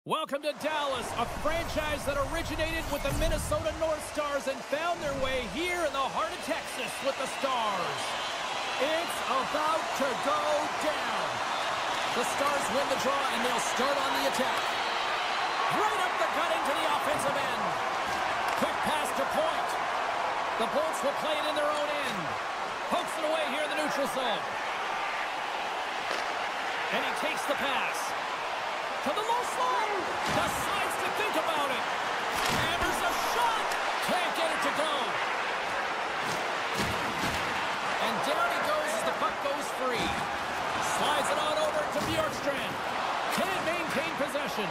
Welcome to Dallas, a franchise that originated with the Minnesota North Stars and found their way here in the heart of Texas with the Stars. It's about to go down. The Stars win the draw and they'll start on the attack. Right up the gut into the offensive end. Quick pass to point. The Bolts will play it in their own end. Pokes it away here in the neutral zone. And he takes the pass. To the low slide. Decides to think about it. Hammers a shot. Can't get it to go. And down he goes as the puck goes free. Slides it on over to Bjorkstrand. Can't maintain possession.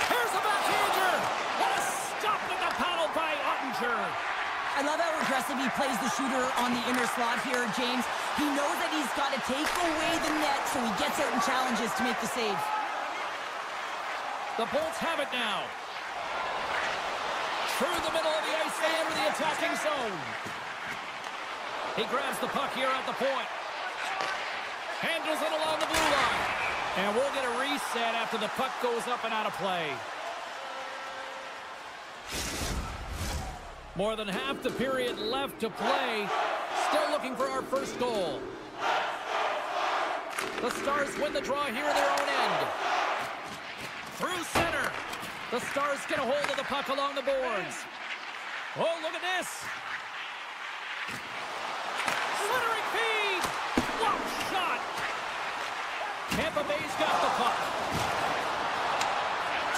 Here's a backhander. What a stop with the paddle by Ottinger. I love how aggressive he plays the shooter on the inner slot here, James. He knows that he's got to take away the net, so he gets out and challenges to make the save. The Bolts have it now. Through the middle of the ice, they enter the attacking zone. He grabs the puck here at the point. Handles it along the blue line. And we'll get a reset after the puck goes up and out of play. More than half the period left to play. Still looking for our first goal. The Stars win the draw here in their own end. Through center. The Stars get a hold of the puck along the boards. Oh, look at this. Slithering feed. Block shot. Tampa Bay's got the puck.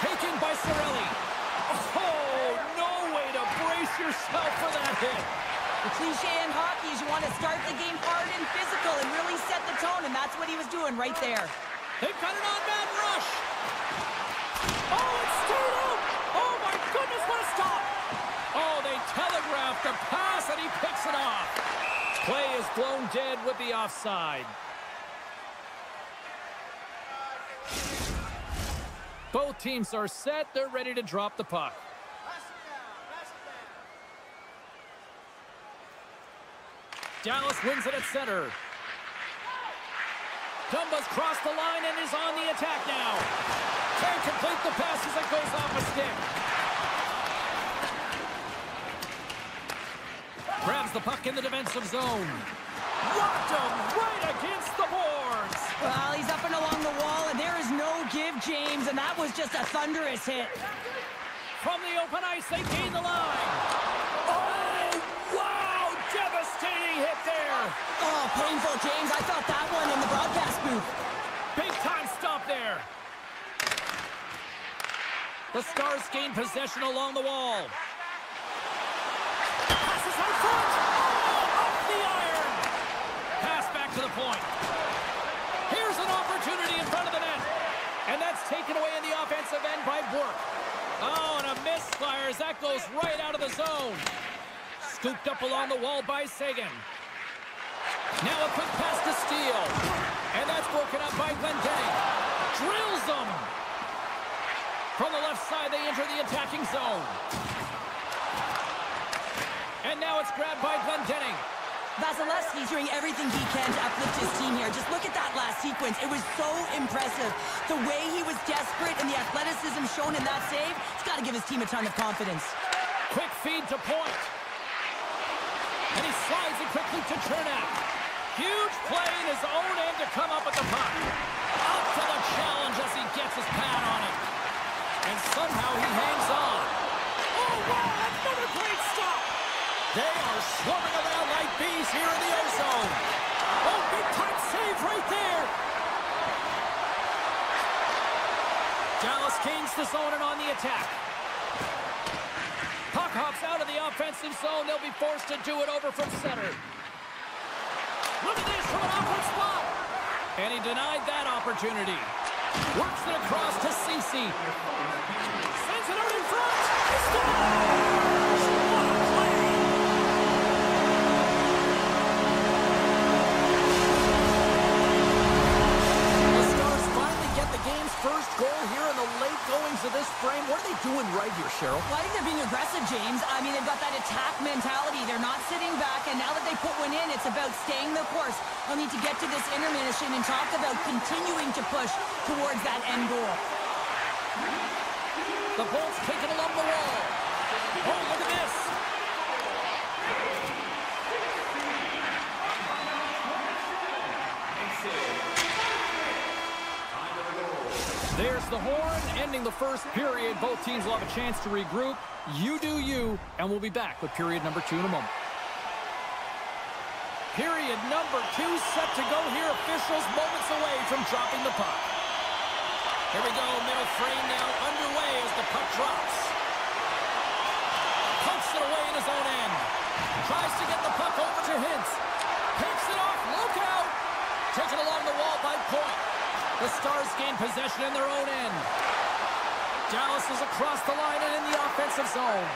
Taken by Cirelli. Oh, no way to brace yourself for that hit. The cliche in hockey is you want to start the game hard and physical and really set the tone, and that's what he was doing right there. They've got an on-man rush. Oh, it's stayed out. Oh, my goodness, what a stop. Oh, they telegraphed the pass, and he picks it off. Play is blown dead with the offside. Both teams are set. They're ready to drop the puck. Dallas wins it at center. Tampa's crossed the line and is on the attack now. Can't complete the pass as it goes off a stick. Grabs the puck in the defensive zone. Rocked him right against the boards. Well, he's up and along the wall, and there is no give, James, and that was just a thunderous hit. From the open ice, they gain the line. Oh, wow! Devastating hit there. Oh, painful, James. I felt that one in the broadcast booth. Big time stop there. The Stars gain possession along the wall. Passes out front. Oh, up the iron. Pass back to the point. Here's an opportunity in front of the net. And that's taken away in the offensive end by Burke. Oh, and a misfire as that goes right out of the zone. Scooped up along the wall by Sagan. Now a quick pass to Steele. And that's broken up by Glendening. Drills them. From the left side, they enter the attacking zone. And now it's grabbed by Glendening. Vasilevsky's doing everything he can to uplift his team here. Just look at that last sequence. It was so impressive. The way he was desperate and the athleticism shown in that save, it's got to give his team a ton of confidence. Quick feed to point. And he slides it quickly to Chernak. Huge play in his own end to come up with the puck. Up to the challenge as he gets his pad on it. And somehow he hangs on. Oh, wow, another great stop. They are swarming around like bees here in the O-zone. Oh, big-time save right there. Dallas gains the zone and on the attack. Puck hops out of the offensive zone. They'll be forced to do it over from center. Look at this from an awkward spot. And he denied that opportunity. Works it across to Ceci. Sends it out in front. He scores! What a play! The Stars finally get the game's first goal here in the late goings of this frame. What are they doing right here, Cheryl? Well, I think they're being aggressive, James. I mean, they've got that attack mentality. They're not sitting back, and now that they put one in, it's about staying the course. They'll need to get to this intermission and talk about continuing to push towards that end goal. The Bolts take it along the wall. Oh, look at this. There's the horn, ending the first period. Both teams will have a chance to regroup. You do you, and we'll be back with period number 2 in a moment. Period number 2 set to go here. Officials moments away from dropping the puck. Here we go, middle frame now underway as the puck drops. Pumps it away in his own end. Tries to get the puck over to Hintz. Picks it off, look out! Taken along the wall by Point. The Stars gain possession in their own end. Dallas is across the line and in the offensive zone.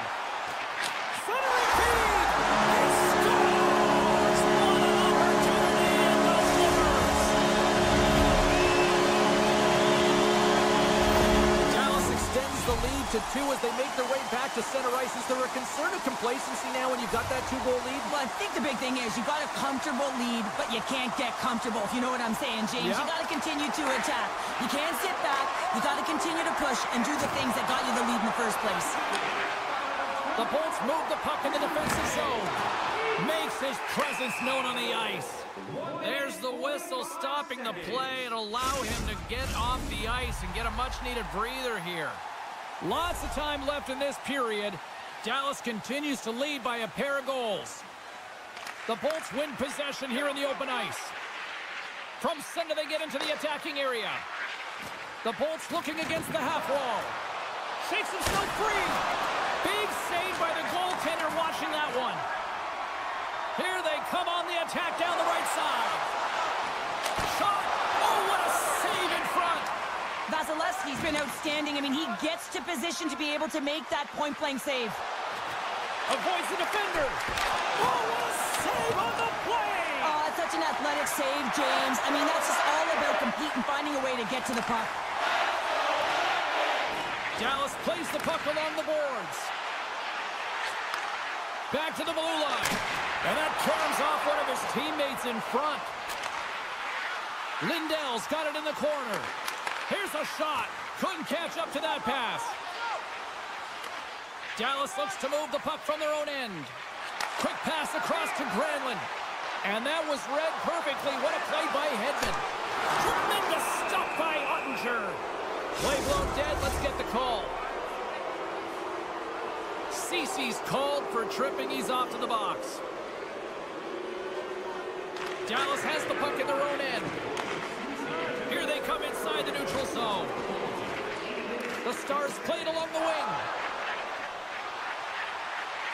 Centering feed! He scores! What an opportunity in the Flippers! Dallas extends the lead to 2 as they make their way back to center ice. Is there a concern of complacency now when you've got that 2-goal lead? Well, I think the big thing is you got a comfortable lead, but you can't get comfortable, if you know what I'm saying, James. Yeah. You got to continue to attack. You can't sit back. You got to continue to push and do the things that got you the lead in the first place. The Bolts move the puck in the defensive zone. Makes his presence known on the ice. There's the whistle stopping the play and allow him to get off the ice and get a much-needed breather here. Lots of time left in this period. Dallas continues to lead by a pair of goals. The Bolts win possession here in the open ice. From center, they get into the attacking area. The Bolts looking against the half wall. Shakes himself free. Big save by the goaltender watching that one. Here they come on the attack down the right side. Shot. Oh, what a save in front. Vasilevsky's been outstanding. I mean, he gets to position to be able to make that point-blank save. Avoids the defender. Oh, what a save on the play. Oh, it's such an athletic save, James. I mean, that's just all about competing, finding a way to get to the puck. Dallas plays the puck along the boards. Back to the blue line. And that turns off one of his teammates in front. Lindell's got it in the corner. Here's a shot. Couldn't catch up to that pass. Dallas looks to move the puck from their own end. Quick pass across to Granlund. And that was read perfectly. What a play by Hedman. Tremendous stop by Ottinger. Play blown dead. Let's get the call. Cece's called for tripping. He's off to the box. Dallas has the puck in their own end. Here they come inside the neutral zone. The Stars played along the wing.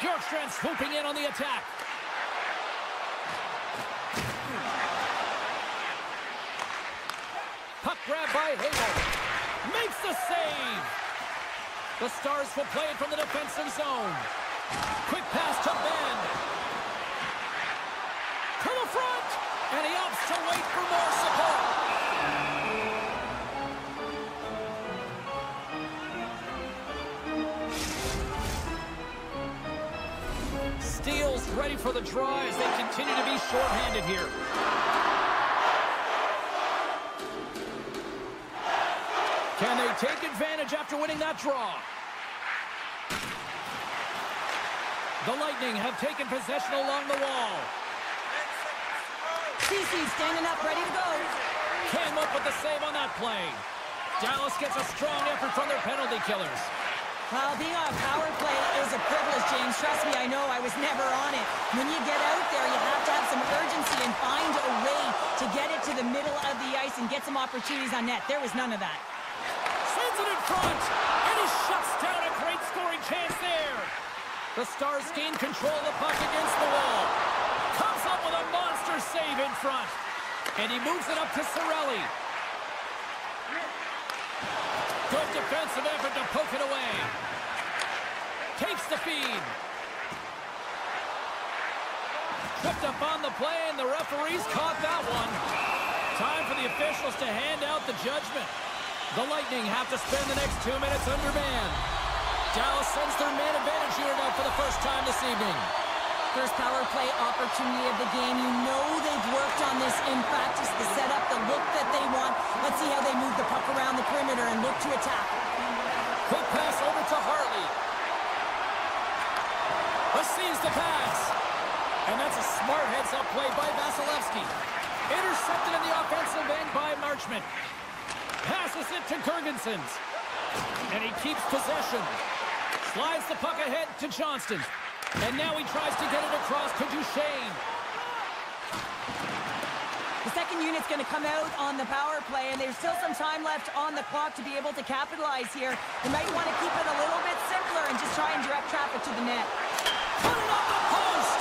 Bjorkstrand swooping in on the attack. Puck grab by Hagel. Makes the save. The Stars will play it from the defensive zone. Quick pass to Ben. To the front. And he opts to wait for more support. Steele's ready for the draw as they continue to be shorthanded here. Can they take advantage after winning that draw? The Lightning have taken possession along the wall. Cece's standing up, ready to go. Came up with the save on that play. Dallas gets a strong effort from their penalty killers. Well, being on a power play is a privilege, James. Trust me, I know. I was never on it. When you get out there, you have to have some urgency and find a way to get it to the middle of the ice and get some opportunities on net. There was none of that. Sends it in front, and he shuts down a great scoring chance there. The Stars gain control of the puck against the wall. Comes up with a monster save in front. And he moves it up to Cirelli. Good defensive effort to poke it away. Takes the feed. Tripped up on the play, and the referees caught that one. Time for the officials to hand out the judgment. The Lightning have to spend the next 2 minutes under man. Dallas sends their man advantage unit out for the first time this evening. First power play opportunity of the game. You know they've worked on this in practice, the setup, the look that they want. Let's see how they move the puck around the perimeter and look to attack. Quick pass over to Harley. Receives the pass. And that's a smart heads-up play by Vasilevsky. Intercepted in the offensive end by Marchment. Passes it to Gergensons. And he keeps possession. Slides the puck ahead to Johnston. And now he tries to get it across to Duchesne. The second unit's going to come out on the power play, and there's still some time left on the clock to be able to capitalize here. You might want to keep it a little bit simpler and just try and direct traffic to the net. Put it on the post!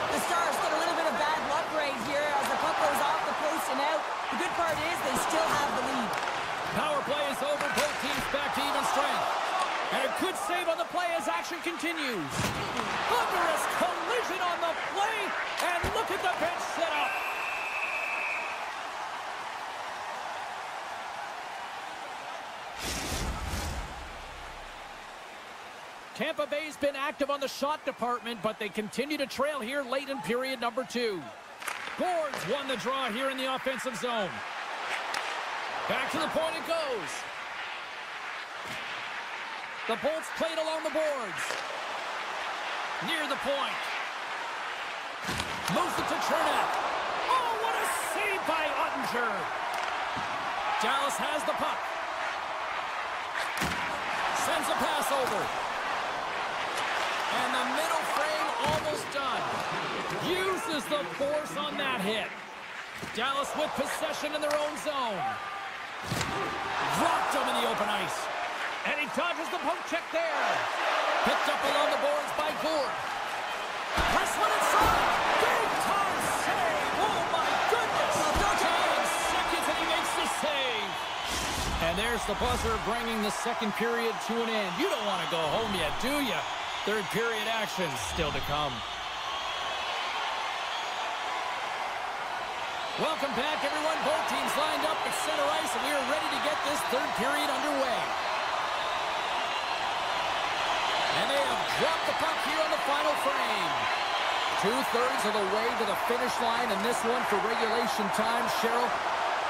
The Stars get a little bit of bad luck right here as the puck goes off the post and out. The good part is they still have the lead. Power play is over. Both teams back to even strength. And a good save on the play as action continues. Thunderous collision on the play, and look at the bench set up. Tampa Bay's been active on the shot department, but they continue to trail here late in period number 2. Boards won the draw here in the offensive zone. Back to the point it goes. The Bolts played along the boards. Near the point. Moves it to Chernak. Oh, what a save by Ottinger. Dallas has the puck. Sends a pass over. And the middle frame almost done. Uses the force on that hit. Dallas with possession in their own zone. Dropped him in the open ice. And he dodges the poke check there. Picked up along the boards by Gord. Press one inside. Big time save. Oh my goodness. 10 seconds and he makes the save. And there's the buzzer bringing the second period to an end. You don't want to go home yet, do you? Third period action still to come. Welcome back, everyone. Both teams lined up at center ice, and we are ready to get this third period underway. And they have dropped the puck here on the final frame. 2/3 of the way to the finish line, and this one for regulation time. Cheryl,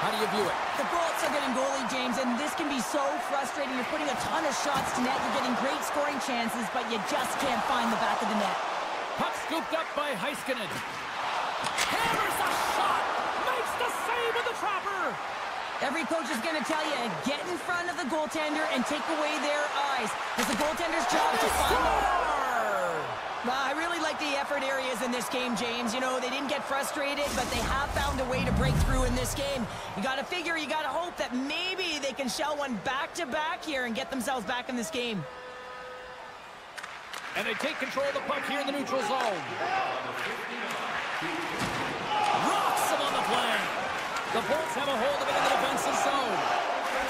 how do you view it? The Bolts are getting goalie, James, and this can be so frustrating. You're putting a ton of shots to net. You're getting great scoring chances, but you just can't find the back of the net. Puck scooped up by Heiskanen. Hammers a shot. Makes the save with the trapper. Every coach is going to tell you, get in front of the goaltender and take away their eyes. It's the goaltender's job to find the... I really like the effort areas in this game, James. You know, they didn't get frustrated, but they have found a way to break through in this game. You got to figure, you got to hope that maybe they can shell one back-to-back here and get themselves back in this game. And they take control of the puck here in the neutral zone. Rocks him on the play. The Bolts have a hold of it in the defensive zone.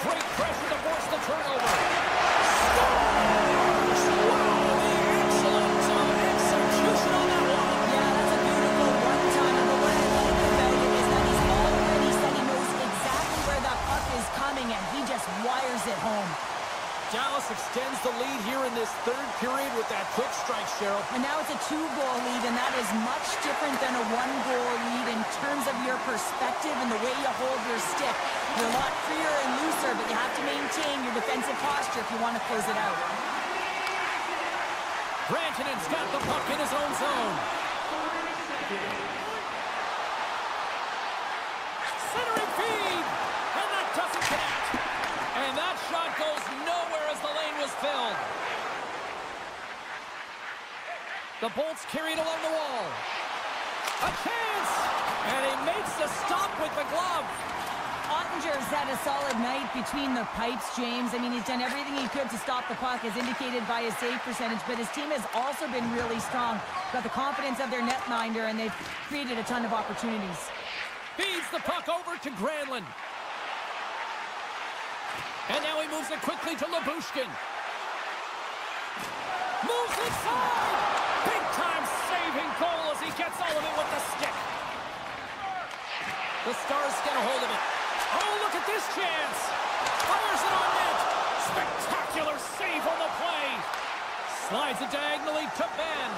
Great pressure to force the turnover. Scores! Wow, the excellent execution on that one. Yeah, that's a beautiful one-timer, but what I like about it is that he's already said he knows exactly where that puck is coming, and he just wires it home. Dallas extends the lead here in this third period with that quick strike, Cheryl. And now it's a 2-goal lead, and that is much different than a 1-goal lead in terms of your perspective and the way you hold your stick. You're a lot freer and looser, but you have to maintain your defensive posture if you want to close it out. Rantanen's got the puck in his own zone. Centering feed, and that doesn't connect. And that shot goes nowhere as the lane was filled. The Bolts carried along the wall. A chance! And he makes the stop with the glove. Ottinger's had a solid night between the pipes, James. I mean, he's done everything he could to stop the puck, as indicated by his save percentage, but his team has also been really strong. Got the confidence of their netminder, and they've created a ton of opportunities. Feeds the puck over to Granlund. And now he moves it quickly to Lyubushkin. Moves inside! Big-time saving goal as he gets all of it with the stick. The Stars get a hold of it. Oh, look at this chance! Fires it on net! Spectacular save on the play! Slides it diagonally to Ben.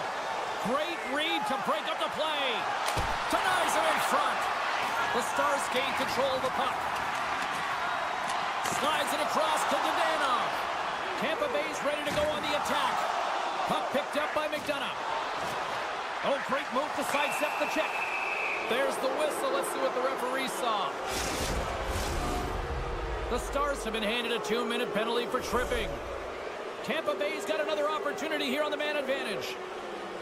Great read to break up the play. Denies him in front. The Stars gain control of the puck. Slides it across to Dadonov. Tampa Bay's ready to go on the attack. Puck picked up by McDonough. Oh, great move to sidestep the check. There's the whistle. Let's see what the referee saw. The Stars have been handed a 2-minute penalty for tripping. Tampa Bay's got another opportunity here on the man advantage.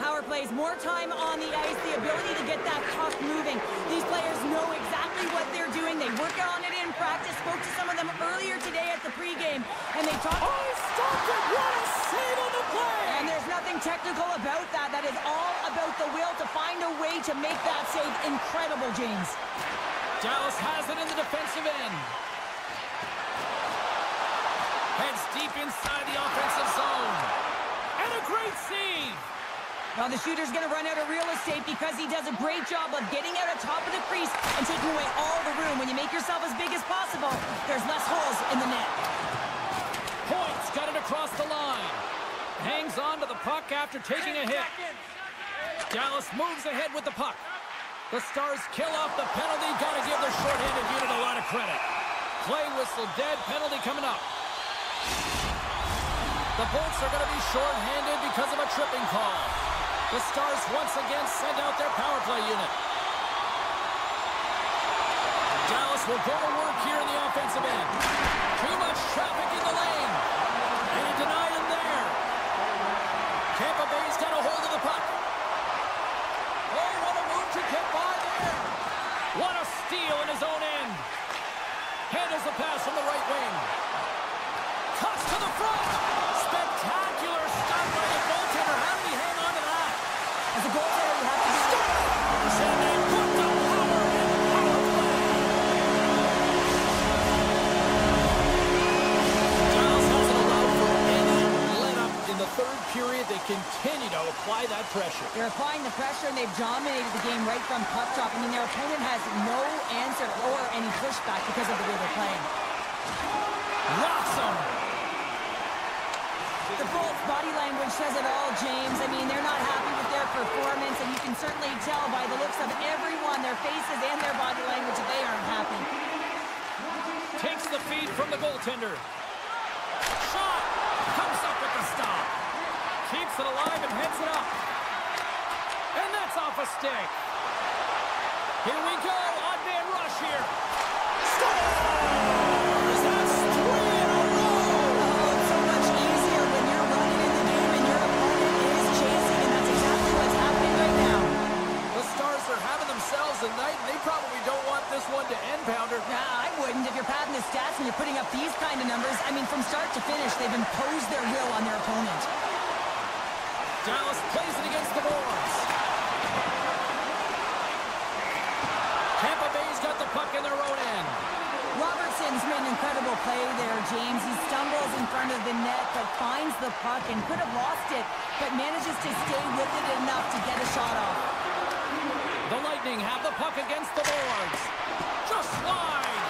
Power plays, more time on the ice, the ability to get that puck moving. These players know exactly what they're doing. They work on it in practice. Spoke to some of them earlier today at the pregame, and they talked... Oh, he stopped it! What a save on the play! And there's nothing technical about that. That is all about the will to find a way to make that save incredible, James. Dallas has it in the defensive end. Heads deep inside the offensive zone. And a great save! Well, the shooter's going to run out of real estate because he does a great job of getting out on top of the crease and taking away all the room. When you make yourself as big as possible, there's less holes in the net. Points got it across the line. Hangs on to the puck after taking a hit. Dallas moves ahead with the puck. The Stars kill off the penalty. Got to give the shorthanded unit a lot of credit. Play whistle dead. Penalty coming up. The Bolts are going to be shorthanded because of a tripping call. The Stars once again send out their power play unit. Dallas will go to work here in the offensive end. Too much traffic in the lane. And he denied him there. Tampa Bay's got a hold of the puck. Oh, what a move to get by there. What a steal in his own end. Handles the pass from the right wing. Cuts to the front. Spectacular stop by the goaltender. How did he hang on to that? As a goaltender, you have to be... And they put the power in power play. Dallas hasn't allowed for any let-up in the third period. They continue to apply that pressure. They're applying the pressure, and they've dominated the game right from puck drop. I mean, their opponent has no answer or any pushback because of the way they're playing. Rocks him. The Bolts' body language says it all, James. I mean, they're not happy with their performance, and you can certainly tell by the looks of everyone, their faces and their body language, that they aren't happy. Takes the feed from the goaltender. Shot. Comes up with the stop. Keeps it alive and heads it up. And that's off a stick. Here we go. Odd man rush here. Scores! That's 3 in a row. Oh, it's so much easier when you're running in the game and your opponent is chasing, and that's exactly what's happening right now. The Stars are having themselves a night, and they probably don't want this one to end, Pounder. Nah, I wouldn't. If you're padding the stats and you're putting up these kind of numbers, I mean, from start to finish, they've imposed their will on their opponent. Dallas plays it against the boards. Tampa Bay's got the puck in their own end. Robertson's made an incredible play there, James. He stumbles in front of the net, but finds the puck and could have lost it, but manages to stay with it enough to get a shot off. The Lightning have the puck against the boards. Just wide.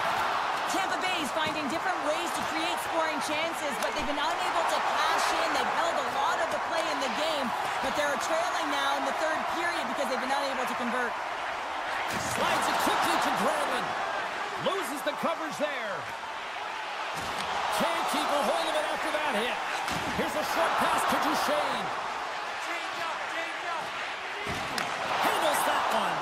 Tampa Bay's finding different ways to create scoring chances, but they've been unable to cash in. They've held a lot of the play in the game, but they're trailing now in the third period because they've been unable to convert. Slides it quickly to Granlund. Loses the coverage there. Can't keep a hold of it after that hit. Here's a short pass to Duchesne. Handles that one.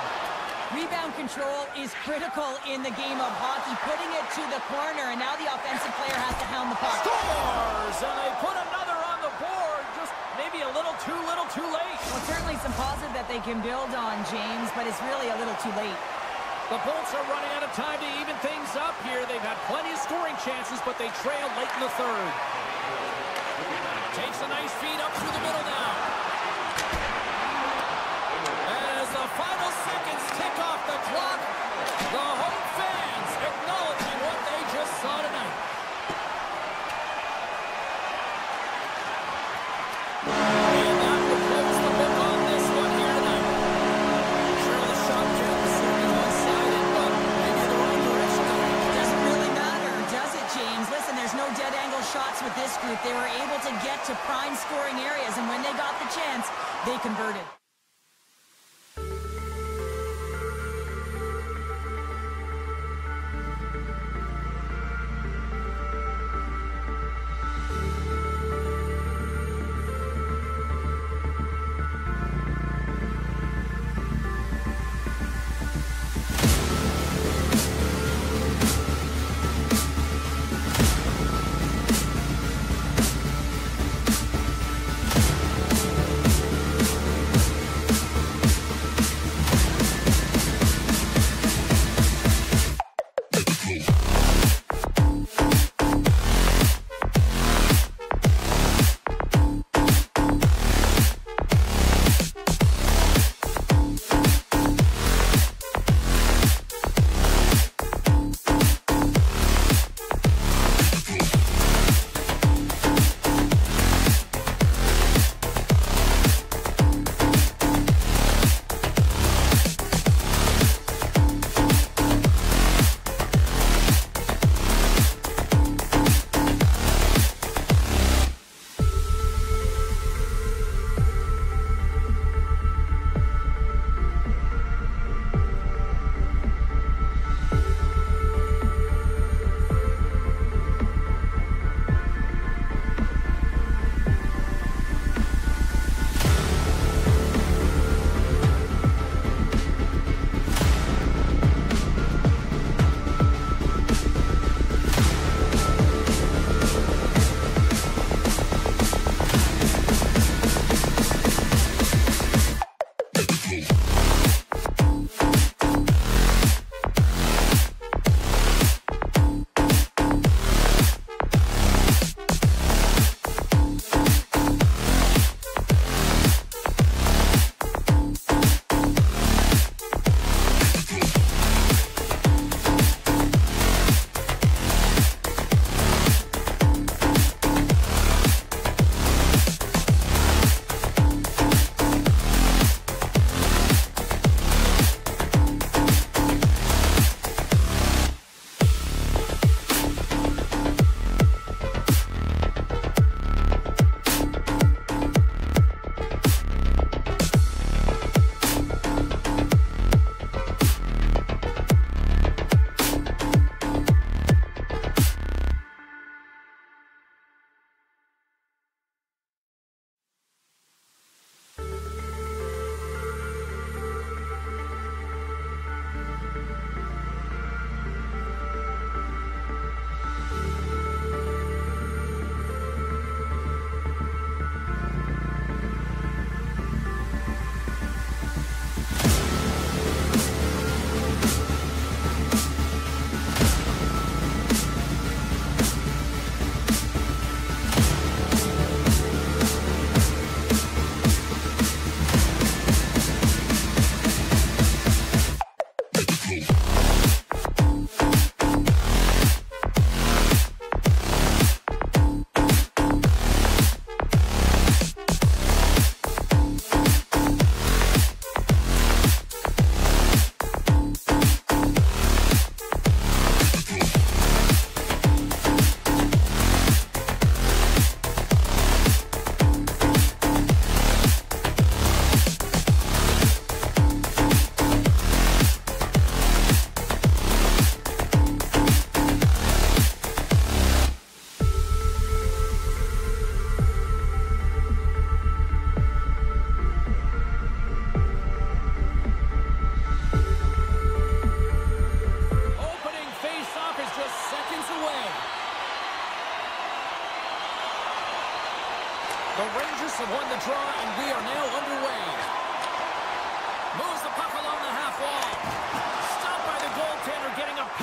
Rebound control is critical in the game of hockey, putting it to the corner, and now the offensive player has to hound the puck. Scores! And they put another on the board. Just maybe a little too late. Well, certainly some positive that they can build on, James, but it's really a little too late. The Bolts are running out of time to even things up here. They've had plenty of scoring chances, but they trail late in the third. Takes a nice feed up through the middle now. As the final seconds tick off the clock, the home fans acknowledging what they just saw tonight. And that will close the book on this one here tonight. Sure, the shot count is certainly one-sided, but maybe in the wrong direction tonight. Doesn't really matter, does it, James? Listen, there's no dead angle shots with this group. They were able to get to prime scoring areas, and when they got the chance, they converted.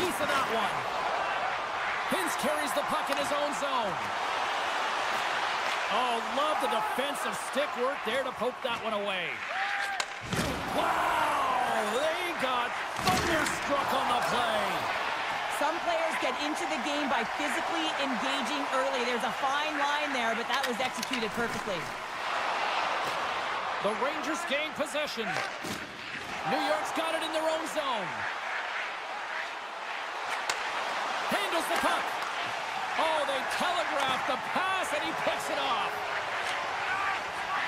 piece of that one. Hintz carries the puck in his own zone. Oh, love the defensive stick work there to poke that one away. Wow! They got thunderstruck on the play. Some players get into the game by physically engaging early. There's a fine line there, but that was executed perfectly. The Rangers gain possession. New York's got it in their own zone. Handles the puck. Oh, they telegraphed the pass, and he picks it off.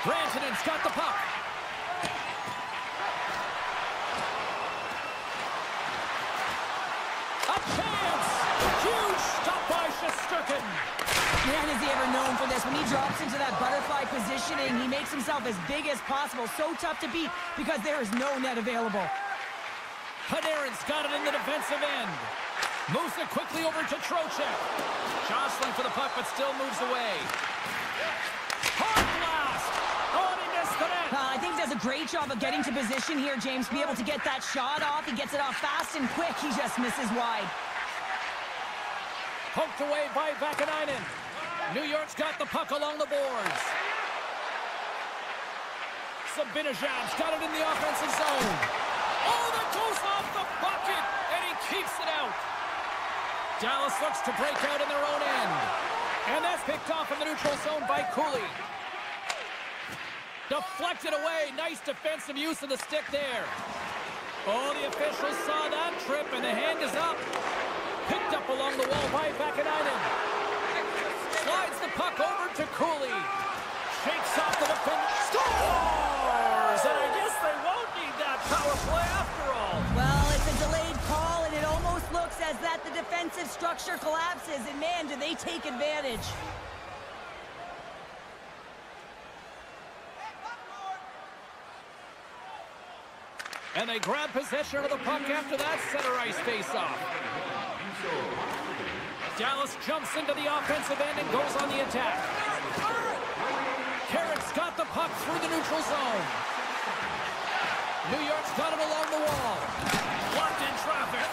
Rantanen's got the puck. A chance! Huge stop by Shesterkin. Man, is he ever known for this. When he drops into that butterfly positioning, he makes himself as big as possible. So tough to beat because there is no net available. Panarin's got it in the defensive end. Moves it quickly over to Trocheck. Jostling for the puck, but still moves away. Hard blast! Oh, and he missed the net. I think he does a great job of getting to position here, James. Be able to get that shot off. He gets it off fast and quick. He just misses wide. Poked away by Vakanainen. New York's got the puck along the boards. Zibanejad's got it in the offensive zone. Oh, that goes off the bucket, and he keeps it out. Dallas looks to break out in their own end. And that's picked off in the neutral zone by Cooley. Deflected away. Nice defensive use of the stick there. Oh, the officials saw that trip, and the hand is up. Picked up along the wall by Vakanainen. Slides the puck over to Cooley. Shakes off the defender. Scores! And I guess they won't need that power play after all. Well, it's a delayed call, and it almost looks as that the defensive structure collapses. And man, do they take advantage. And they grab possession of the puck after that center ice face-off. Dallas jumps into the offensive end and goes on the attack. Carrick's got the puck through the neutral zone. New York's got it along the wall. Blocked in traffic.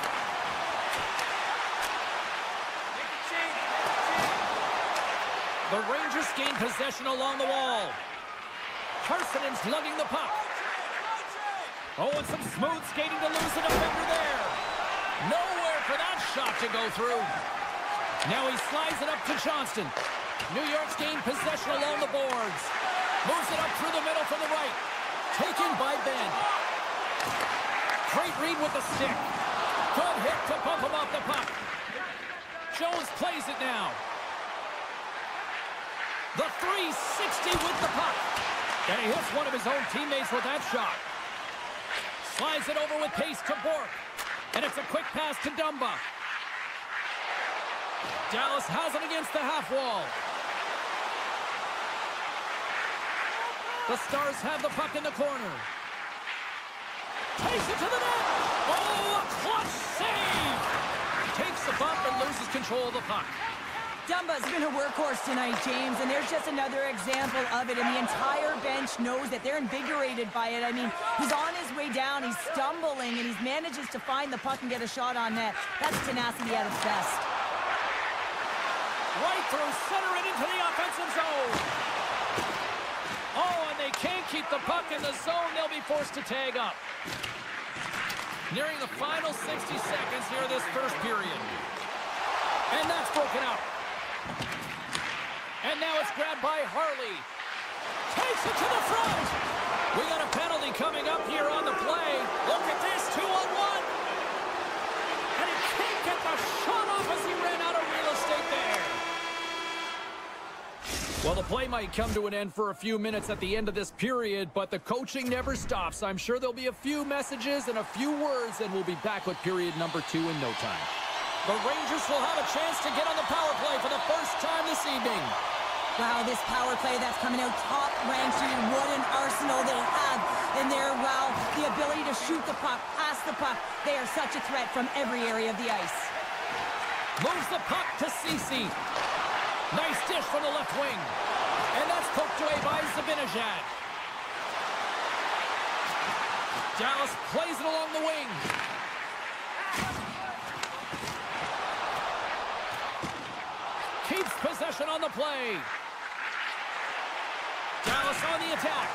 The Rangers gain possession along the wall. Karsonen's lugging the puck. Oh, and some smooth skating to lose the defender there. Nowhere for that shot to go through. Now he slides it up to Johnston. New York's gained possession along the boards. Moves it up through the middle from the right. Taken by Ben. Great read with the stick. Good hit to bump him off the puck. Jones plays it now. The 360 with the puck. And he hits one of his own teammates with that shot. Slides it over with pace to Bork. And it's a quick pass to Dumba. Dallas has it against the half wall. The Stars have the puck in the corner. Takes it to the net. Oh, a clutch save. Takes the bump and loses control of the puck. Dumba's been a workhorse tonight, James, and there's just another example of it, and the entire bench knows that they're invigorated by it. I mean, he's on his way down, he's stumbling, and he manages to find the puck and get a shot on net. That's tenacity at its best. Right through center and into the offensive zone. Oh, and they can't keep the puck in the zone. They'll be forced to tag up. Nearing the final 60 seconds here of this first period. And that's broken out. And now it's grabbed by Harley. Takes it to the front. We got a penalty coming up here on the play. Look at this, 2-on-1. And he can't get the shot off as he ran out of real estate there. Well, the play might come to an end for a few minutes at the end of this period, but the coaching never stops. I'm sure there'll be a few messages and a few words, and we'll be back with period number 2 in no time. The Rangers will have a chance to get on the power play for the first time this evening. Wow, this power play that's coming out top ranked here. What an arsenal they have in there. Wow, the ability to shoot the puck, pass the puck. They are such a threat from every area of the ice. Moves the puck to Ceci. Nice dish from the left wing. And that's poked away by Zibanejad. Dallas plays it along the wing. the play. Dallas on the attack.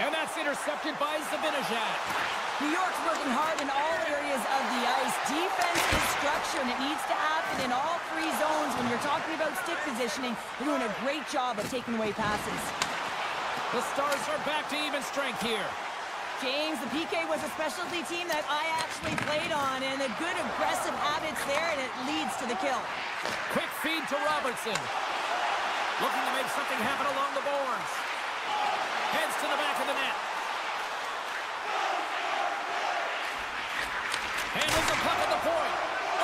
And that's intercepted by Zibanejad. New York's working hard in all areas of the ice. Defense is structure, and it needs to happen in all three zones. When you're talking about stick positioning, they're doing a great job of taking away passes. The Stars are back to even strength here. James, the PK was a specialty team that I actually played on, and the good aggressive habits there, and it leads to the kill. Quick feed to Robertson. Looking to make something happen along the boards. Heads to the back of the net. Handles the puck at the point.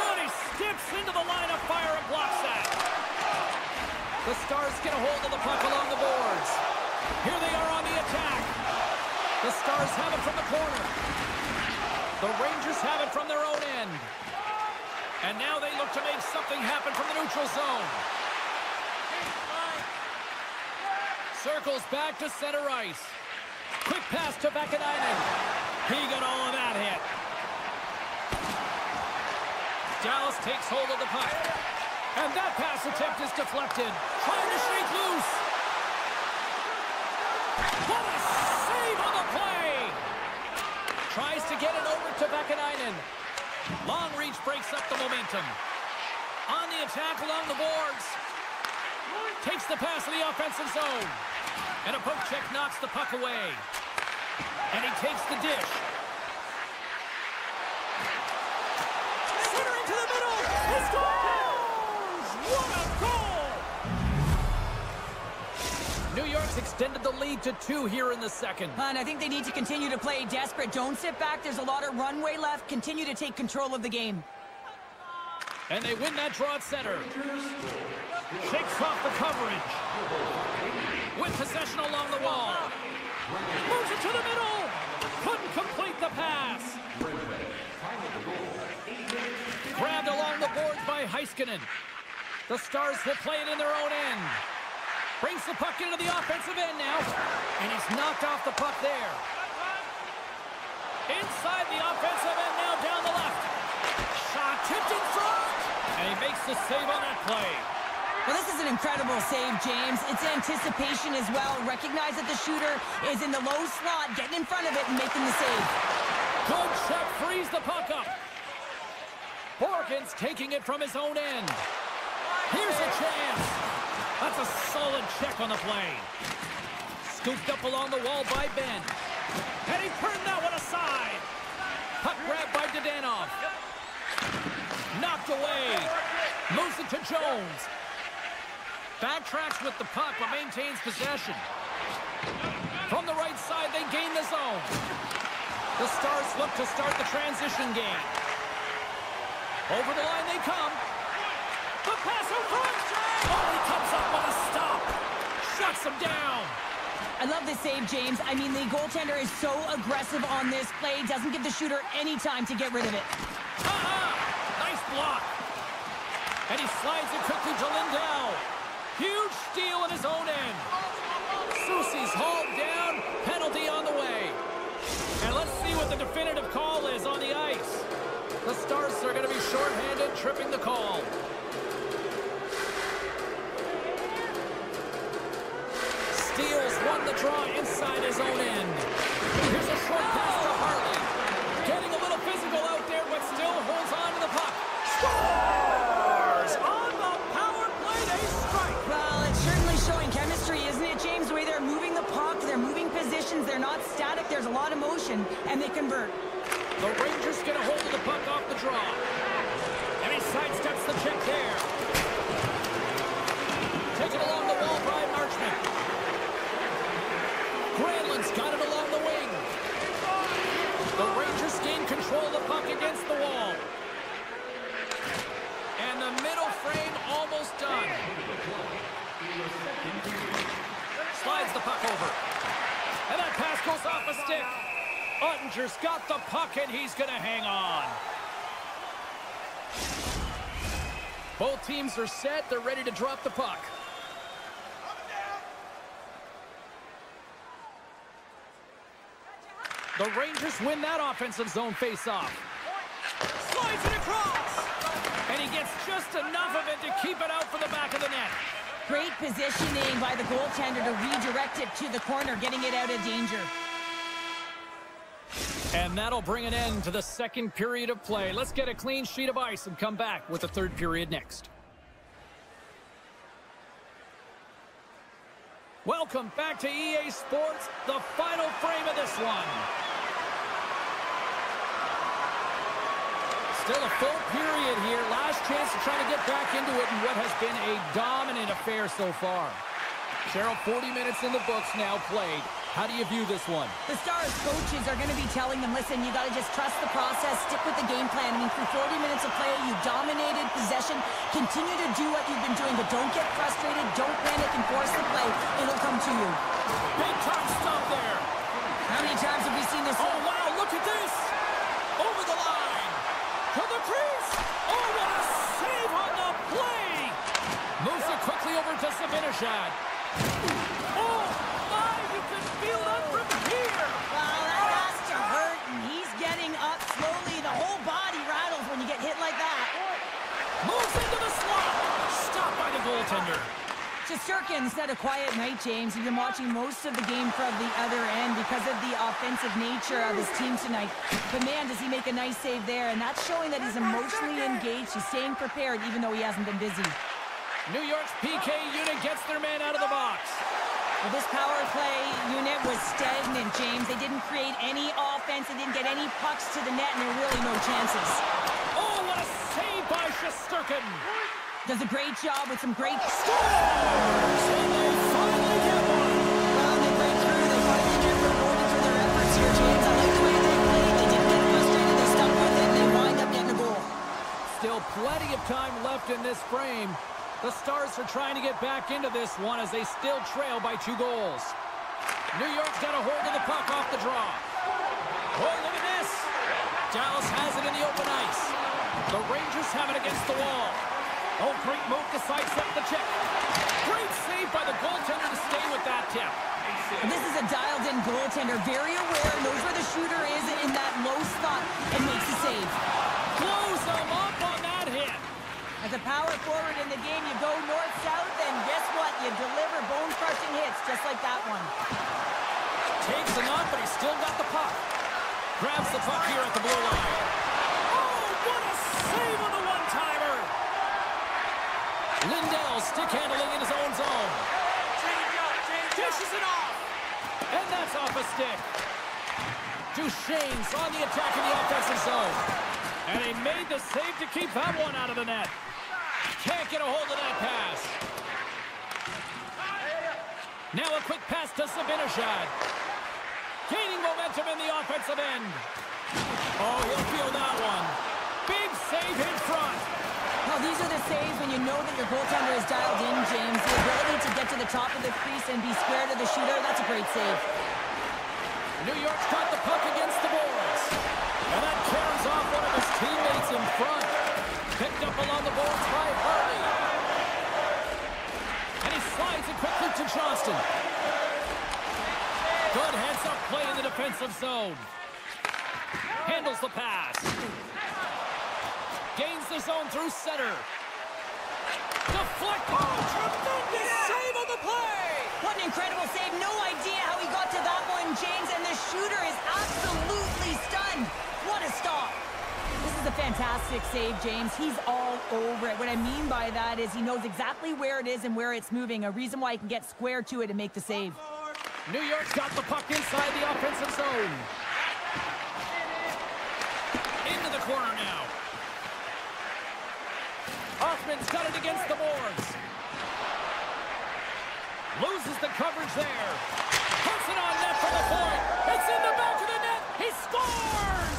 Oh, and he steps into the line of fire and blocks that. The Stars get a hold of the puck along the boards. Here they are on the attack. The Stars have it from the corner. The Rangers have it from their own end. And now they look to make something happen from the neutral zone. Circles back to center ice. Quick pass to Vakanainen. He got all of that hit. Dallas takes hold of the puck. And that pass attempt is deflected. Trying to shake loose. What a save on the play! Tries to get it over to Vakanainen. Long reach breaks up the momentum. On the attack along the boards. Takes the pass in the offensive zone. And a poke check knocks the puck away. And he takes the dish. Center into the middle. He scores! What a goal! New York's extended the lead to 2 here in the second. And I think they need to continue to play desperate. Don't sit back. There's a lot of runway left. Continue to take control of the game. And they win that draw at center. Shakes off the coverage. With possession along the wall. Moves it to the middle. Couldn't complete the pass. Grabbed along the boards by Heiskanen. The Stars will play it in their own end. Brings the puck into the offensive end now. And he's knocked off the puck there. Inside the offensive end now down the left. Shot tipped in front. And he makes the save on that play. Well, this is an incredible save, James. It's anticipation as well. Recognize that the shooter is in the low slot, getting in front of it and making the save. Good check, frees the puck up. Borgen's taking it from his own end. Here's a chance. That's a solid check on the play. Scooped up along the wall by Ben. And he turned that one aside. Puck grabbed by Dadonov. Knocked away. Moves it to Jones. Backtracks with the puck, but maintains possession. From the right side, they gain the zone. The Stars look to start the transition game. Over the line they come. The pass in front. Oh, he comes up with a stop. Shuts him down. I love this save, James. I mean, the goaltender is so aggressive on this play. Doesn't give the shooter any time to get rid of it. Nice block. And he slides it quickly to Lindell. Huge steal in his own end. Soucy's hauled down. Penalty on the way. And let's see what the definitive call is on the ice. The Stars are going to be shorthanded, tripping the call. Steals won the draw inside his own end. Here's a short pass to Harley. Getting a little physical out there, but still holds on to the puck. Scores! On the power play, they strike. Well, it's certainly showing chemistry, isn't it, James? The way they're moving the puck, they're moving positions, they're not static, there's a lot of motion, and they convert. The Rangers get a hold of the puck off the draw. And he sidesteps the check there. Taken along the wall by Marchment. Granlund's got it along the wing. The Rangers gain control of the puck against the wall. And the middle frame almost done. Slides the puck over. And that pass goes off a stick. Ottinger's got the puck, and he's going to hang on. Both teams are set. They're ready to drop the puck. The Rangers win that offensive zone face-off. Slides it across. And he gets just enough of it to keep it out for the back of the net. Great positioning by the goaltender to redirect it to the corner, getting it out of danger. And that'll bring an end to the second period of play. Let's get a clean sheet of ice and come back with the third period next. Welcome back to EA Sports, the final frame of this one. Still a full period here. Last chance to try to get back into it in what has been a dominant affair so far. Cheryl, 40 minutes in the books now played. How do you view this one? The Stars coaches are going to be telling them, listen, you got to just trust the process, stick with the game plan. I mean, through 40 minutes of play, you dominated possession. Continue to do what you've been doing, but don't get frustrated. Don't panic and force the play. It'll come to you. Big time stop there. How many times have we seen this? Oh, wow, look at this. Over the line. To the crease. Oh, what a save on the play. Moves it quickly over to Zibanejad. Oh, my, you can feel that from here. Wow, that has to hurt, and he's getting up slowly. The whole body rattles when you get hit like that. Moves into the slot. Stopped by the goaltender. Shesterkin's had a quiet night, James. You've been watching most of the game from the other end because of the offensive nature of his team tonight. But, man, does he make a nice save there, and that's showing that he's emotionally engaged. He's staying prepared, even though he hasn't been busy. New York's PK unit gets their man out of the box. Well, this power play unit was stagnant, James. They didn't create any offense. They didn't get any pucks to the net, and there were really no chances. Oh, what a save by Shesterkin. Does a great job with some great scores. And they finally get one. Well, they break through. They finally get rewarded for their efforts here, James. I like the way they played. They didn't get frustrated. They stuck with it, and they wind up getting a goal. Still plenty of time left in this frame. The Stars are trying to get back into this one as they still trail by 2 goals. New York's got a hold of the puck off the draw. Oh, look at this. Dallas has it in the open ice. The Rangers have it against the wall. Oh, great move to sidestep the check. Great save by the goaltender to stay with that tip. This is a dialed-in goaltender, very aware, knows where the shooter is in that low spot, and makes the save. Close them up on that hit. As a power forward in the game, you go north-south, and guess what? You deliver bone-crushing hits, just like that one. Takes a knock, but he's still got the puck. Grabs the puck here at the blue line. Oh, what a save on the one-timer! Lindell stick handling in his own zone. Dishes it off. And that's off a stick. Duchesne's on the attack in the offensive zone. And he made the save to keep that one out of the net. Can't get a hold of that pass. Now a quick pass to Zibanejad. Gaining momentum in the offensive end. Oh, he'll feel that one. Big save in front. Well, these are the saves when you know that your goaltender is dialed in, James. The ability to get to the top of the crease and be square to the shooter, that's a great save. New York's got the puck against the boards. And that carries off one of his teammates in front. Picked up along the boards by Harley. And he slides it quickly to Johnston. Good heads-up play in the defensive zone. Handles the pass. Gains the zone through center. Deflect. Oh, tremendous save on the play. What an incredible save. No idea how he got to that one, James. And the shooter is absolutely stunned. What a stop. This is a fantastic save, James. He's all over it. What I mean by that is he knows exactly where it is and where it's moving. A reason why he can get square to it and make the save. New York's got the puck inside the offensive zone. Into the corner now. Hoffman's got it against the boards. Loses the coverage there. Puts it on net for the point. It's in the back of the net. He scores!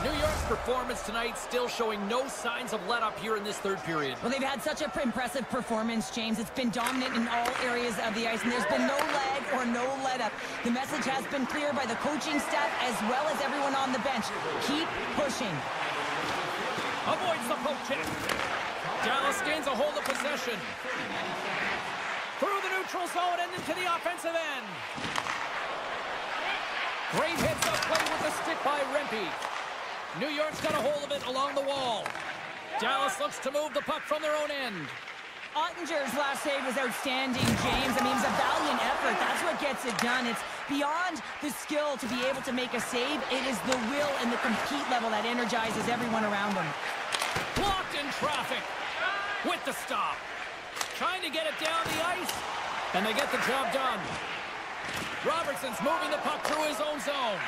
New York's performance tonight still showing no signs of let up here in this third period. Well, they've had such an impressive performance, James. It's been dominant in all areas of the ice, and there's been no lag or no let up. The message has been clear by the coaching staff as well as everyone on the bench. Keep pushing. Avoids the poke check. Dallas gains a hold of possession. Through the neutral zone and into the offensive end. Great heads-up play with the stick by Rempe. New York's got a hold of it along the wall. Dallas looks to move the puck from their own end. Ottinger's last save was outstanding, James. I mean, it's a valiant effort. That's what gets it done. It's beyond the skill to be able to make a save. It is the will and the compete level that energizes everyone around him. Blocked in traffic with the stop. Trying to get it down the ice, and they get the job done. Robertson's moving the puck through his own zone.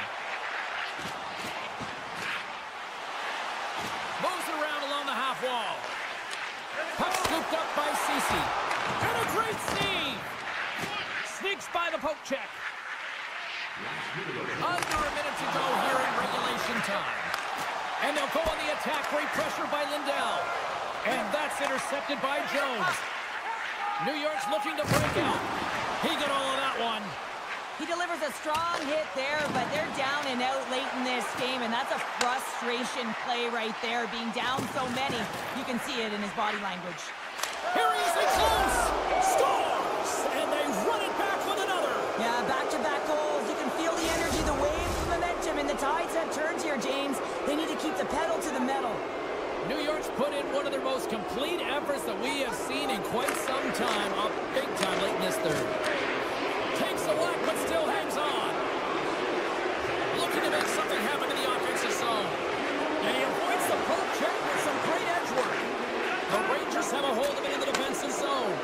Moves it around along the half wall. Puck scooped up by Ceci. And a great save. Sneaks by the poke check. Under a minute to go here in regulation time. And they'll go on the attack. Great pressure by Lindell. And that's intercepted by Jones. New York's looking to break out. He got all of that one. He delivers a strong hit there, but they're down and out late in this game, and that's a frustration play right there, being down so many. You can see it in his body language. Here he is, close! Scores! And they run it back with another. Yeah, back-to-back goals. You can feel the energy, the waves, the momentum, and the tides have turned here, James. They need to keep the pedal to the metal. New York's put in one of their most complete efforts that we have seen in quite some time, up big time late in this third. Takes a whack, but still hangs on. Looking to make something happen in the offensive zone. And he avoids the poke check with some great edge work. The Rangers have a hold of it in the defensive zone.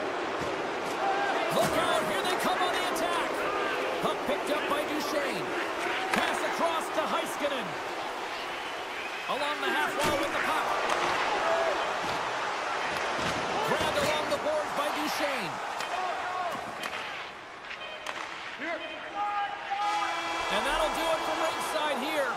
Look out, here they come on the attack. Puck picked up by Duchesne. Pass across to Heiskanen. Along the half wall with the puck. Grabbed along the boards by Duchesne. And that'll do it from ringside here.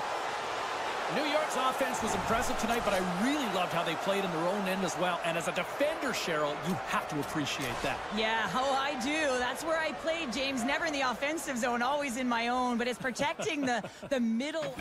New York's offense was impressive tonight, but I really loved how they played in their own end as well. And as a defender, Cheryl, you have to appreciate that. Yeah, oh, I do. That's where I played, James. Never in the offensive zone, always in my own. But it's protecting the middle.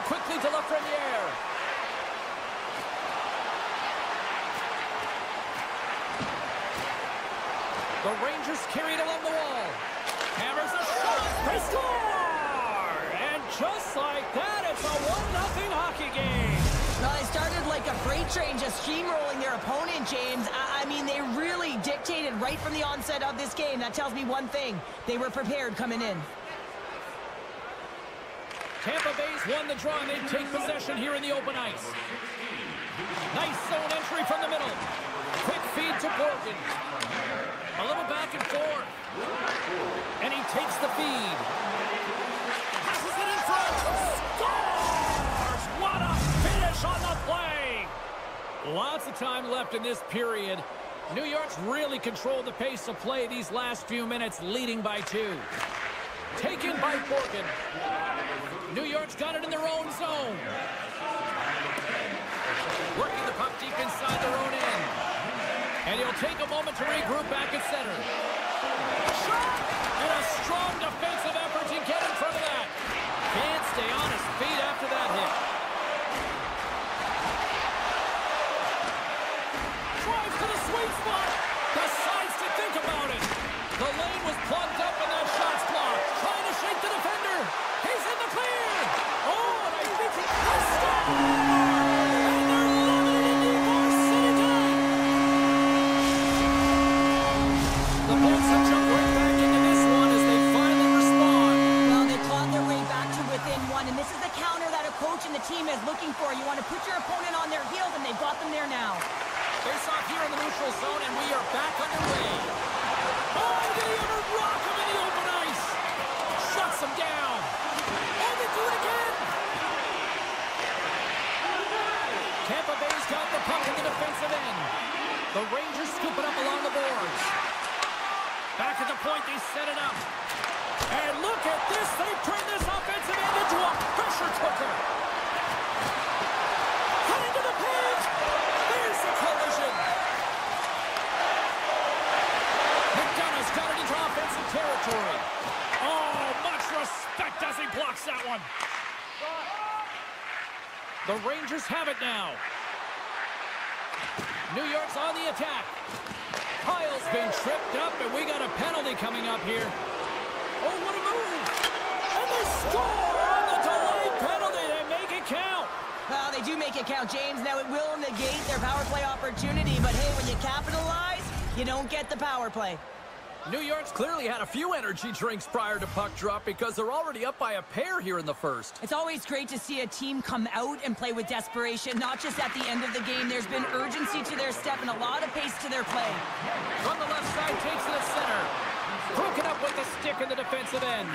quickly to Lafreniere. The Rangers carried along the wall. Hammers a shot. They score! And just like that, it's a 1-0 hockey game. Well, they started like a freight train just steamrolling their opponent, James. I mean, they really dictated right from the onset of this game. That tells me one thing. They were prepared coming in. Tampa Bay's won the draw, and they take possession here in the open ice. Nice zone entry from the middle. Quick feed to Borgen. A little back and forth. And he takes the feed. Passes it in front. Scores! What a finish on the play! Lots of time left in this period. New York's really controlled the pace of play these last few minutes, leading by 2. Taken by Borgen. New York's got it in their own zone. Working the puck deep inside their own end. And he'll take a moment to regroup back at center. Shot! And a strong defensive effort to get in front of that. Can't stay on his feet after that hit. Drives to the sweet spot. Decides to think about it. The lane was plugged up and that shot's blocked. Trying to shake the defender. He's in the clear. Oh, and I think he has stopped. And this is the counter that a coach and the team is looking for. You want to put your opponent on their heels, and they've got them there now. Face off here in the neutral zone, and we are back underway. Oh, did he ever rock him in the open ice? Shuts him down. And they do it again. Tampa Bay's got the puck in the defensive end. The Rangers scoop it up along the boards. Back at the point, they set it up. And look at this. They've turned this offensive end into a pressure cooker. Cut into the page. There's the collision. McDonough's got it into offensive territory. Oh, much respect as he blocks that one. The Rangers have it now. New York's on the attack. Kyle's been tripped up, and we got a penalty coming up here. Oh, what a move! And they score on the delayed penalty. They make it count. Well, they do make it count, James. Now, it will negate their power play opportunity, but hey, when you capitalize, you don't get the power play. New York's clearly had a few energy drinks prior to puck drop because they're already up by a pair here in the first. It's always great to see a team come out and play with desperation, not just at the end of the game. There's been urgency to their step and a lot of pace to their play. From the left side, takes it at center. Broken up with the stick in the defensive end.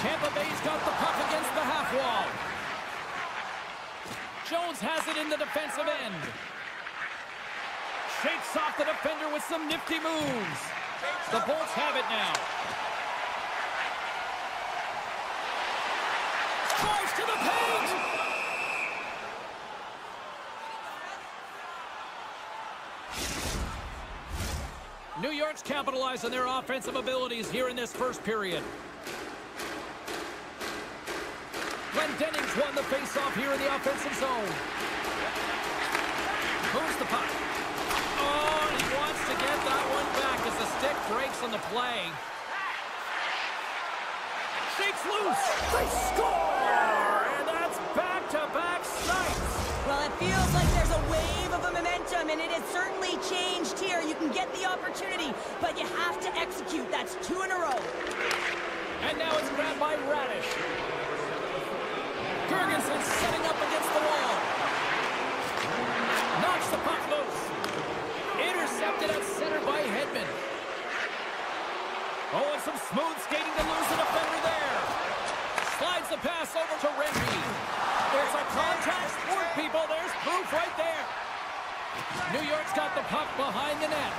Tampa Bay's got the puck against the half wall. Jones has it in the defensive end. Shakes off the defender with some nifty moves. The Bolts have it now. Drives to the paint. New York's capitalized on their offensive abilities here in this first period. Glenn Dennings won the faceoff here in the offensive zone. Moves the puck. Oh, he wants to get that one back as the stick breaks on the play. Shakes loose. They score! And that's back-to-back sites. Well, it feels like there's a wave of a momentum, and it has certainly changed here. You can get the opportunity, but you have to execute. That's 2 in a row. And now it's grabbed by Radish. Gergensen setting up against the wall. Knocks the puck loose. Intercepted at center by Hedman. Oh, and some smooth skating to lose the defender there. Slides the pass over to Renby. There's a contact sport, people. There's proof right there. New York's got the puck behind the net.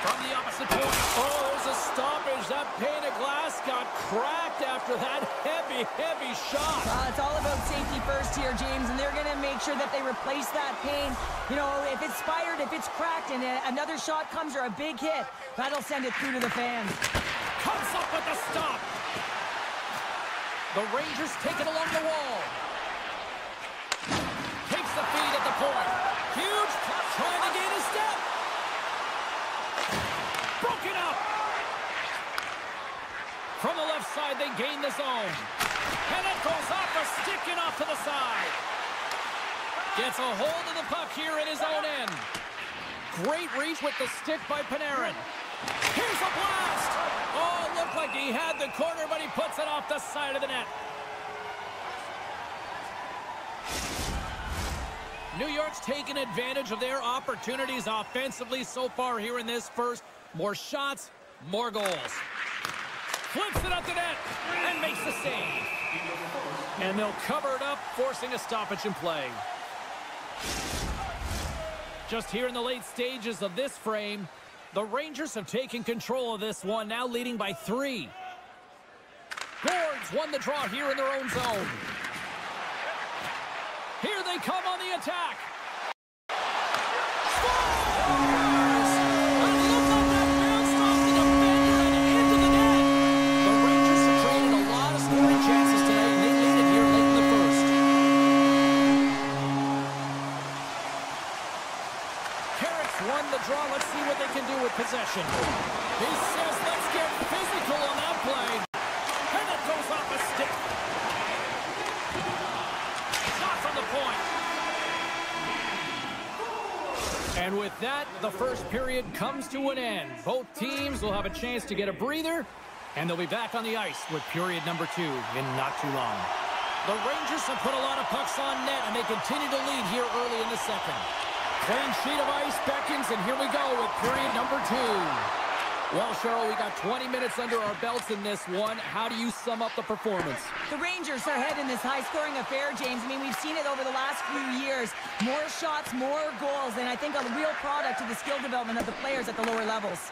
From the opposite point. Oh, there's a stoppage. That pane of glass got cracked after that heavy, heavy shot. It's all about safety first here, James, and they're going to make sure that they replace that pane. You know, if it's spired, if it's cracked, and another shot comes or a big hit, that'll send it through to the fans. Comes up with the stop. The Rangers take it along the wall. Takes the feed at the point. Huge puck trying to gain a step. Broken up. From the left side, they gain the zone. And it goes off a stick and off to the side. Gets a hold of the puck here in his own end. Great reach with the stick by Panarin. Here's a blast. Oh, it looked like he had the corner, but he puts it off the side of the net. New York's taken advantage of their opportunities offensively so far here in this first. More shots, more goals. Flips it up the net and makes the save. And they'll cover it up, forcing a stoppage in play. Just here in the late stages of this frame, the Rangers have taken control of this one, now leading by 3. Boards won the draw here in their own zone. Here they come on the attack. Scores! And look how that bounced off the defender and into the net. The Rangers have created a lot of scoring chances today, and they lead it here late in the first. Carrick's won the draw. Let's see what they can do with possession. He says, let's get physical on that play. And it goes off a stick. And with that, the first period comes to an end. Both teams will have a chance to get a breather, and they'll be back on the ice with period number 2 in not too long. The Rangers have put a lot of pucks on net, and they continue to lead here early in the second. Clean sheet of ice beckons, and here we go with period number 2. Well, Cheryl, we got 20 minutes under our belts in this one. How do you sum up the performance? The Rangers are ahead in this high-scoring affair, James. I mean, we've seen it over the last few years. More shots, more goals, and I think a real product of the skill development of the players at the lower levels.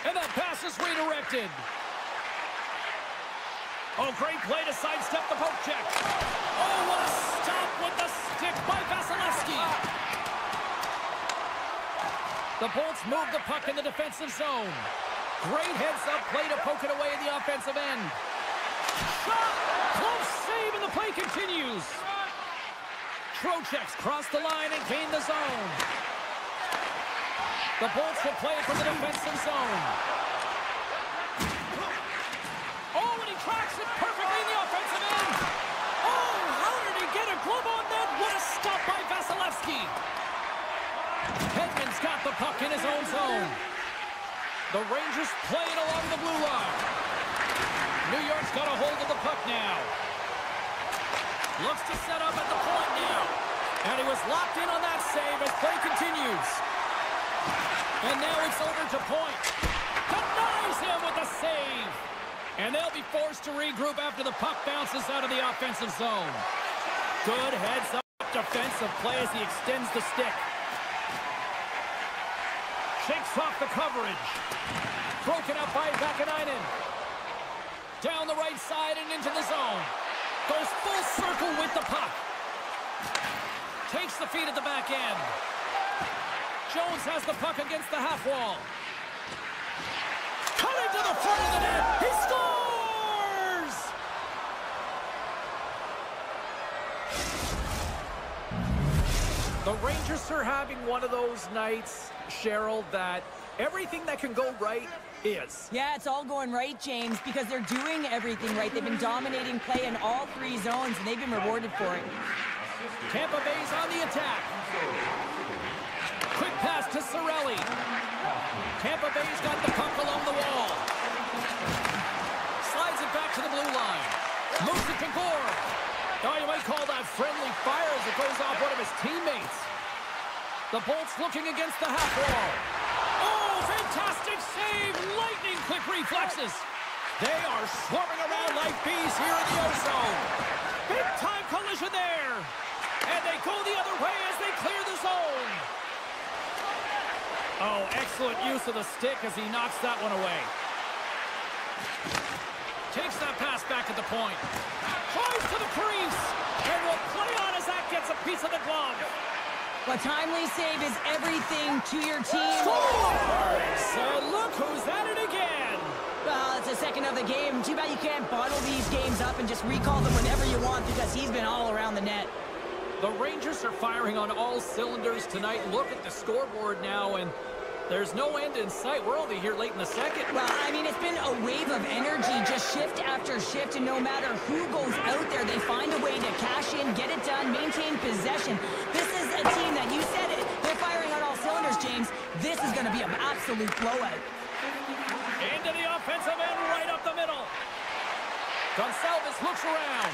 And that pass is redirected. Oh, great play to sidestep the poke check. Oh, what a stop with the stick by Vasilevsky. The Bolts move the puck in the defensive zone. Great heads-up play to poke it away in the offensive end. Shot! Close save, and the play continues. Trocheck's cross the line and gain the zone. The Bolts will play it from the defensive zone. Oh, and he tracks it perfectly in the offensive end. Oh, how did he get a glove on that? What a stop by Vasilevsky. Hedman's got the puck in his own zone. The Rangers playing along the blue line. New York's got a hold of the puck now. Looks to set up at the point now. And he was locked in on that save as play continues. And now it's over to point. Denies him with the save. And they'll be forced to regroup after the puck bounces out of the offensive zone. Good heads-up defensive play as he extends the stick. Shakes off the coverage. Broken up by Vakanainen. Down the right side and into the zone. Goes full circle with the puck. Takes the feed at the back end. Jones has the puck against the half wall. Cutting to the front of the net. He scores! The Rangers are having one of those nights, Cheryl, that everything that can go right is. Yeah, it's all going right, James, because they're doing everything right. They've been dominating play in all 3 zones, and they've been rewarded for it. Tampa Bay's on the attack. Quick pass to Cirelli. Tampa Bay's got the puck along the wall. Slides it back to the blue line. Moves it to Gore. Oh, you might call that friendly fire as it goes off one of his teammates. The Bolts looking against the half wall. Oh, fantastic save! Lightning quick reflexes. They are swarming around like bees here in the O-zone. Big time collision there. And they go the other way as they clear the zone. Oh, excellent use of the stick as he knocks that one away. Takes that pass back at the point. Tries to the crease. And will play on as that gets a piece of the glove. A timely save is everything to your team. Scores! Look who's at it again. Well, it's a second of the game. Too bad you can't bottle these games up and just recall them whenever you want because he's been all around the net. The Rangers are firing on all cylinders tonight. Look at the scoreboard now, and there's no end in sight. We're only here late in the second. Well, I mean, it's been a wave of energy, just shift after shift, and no matter who goes out there, they find a way to cash in, get it done, maintain possession. This is a team that, you said it, they're firing on all cylinders, James. This is going to be an absolute blowout. Into the offensive end, right up the middle. Gonçalves looks around.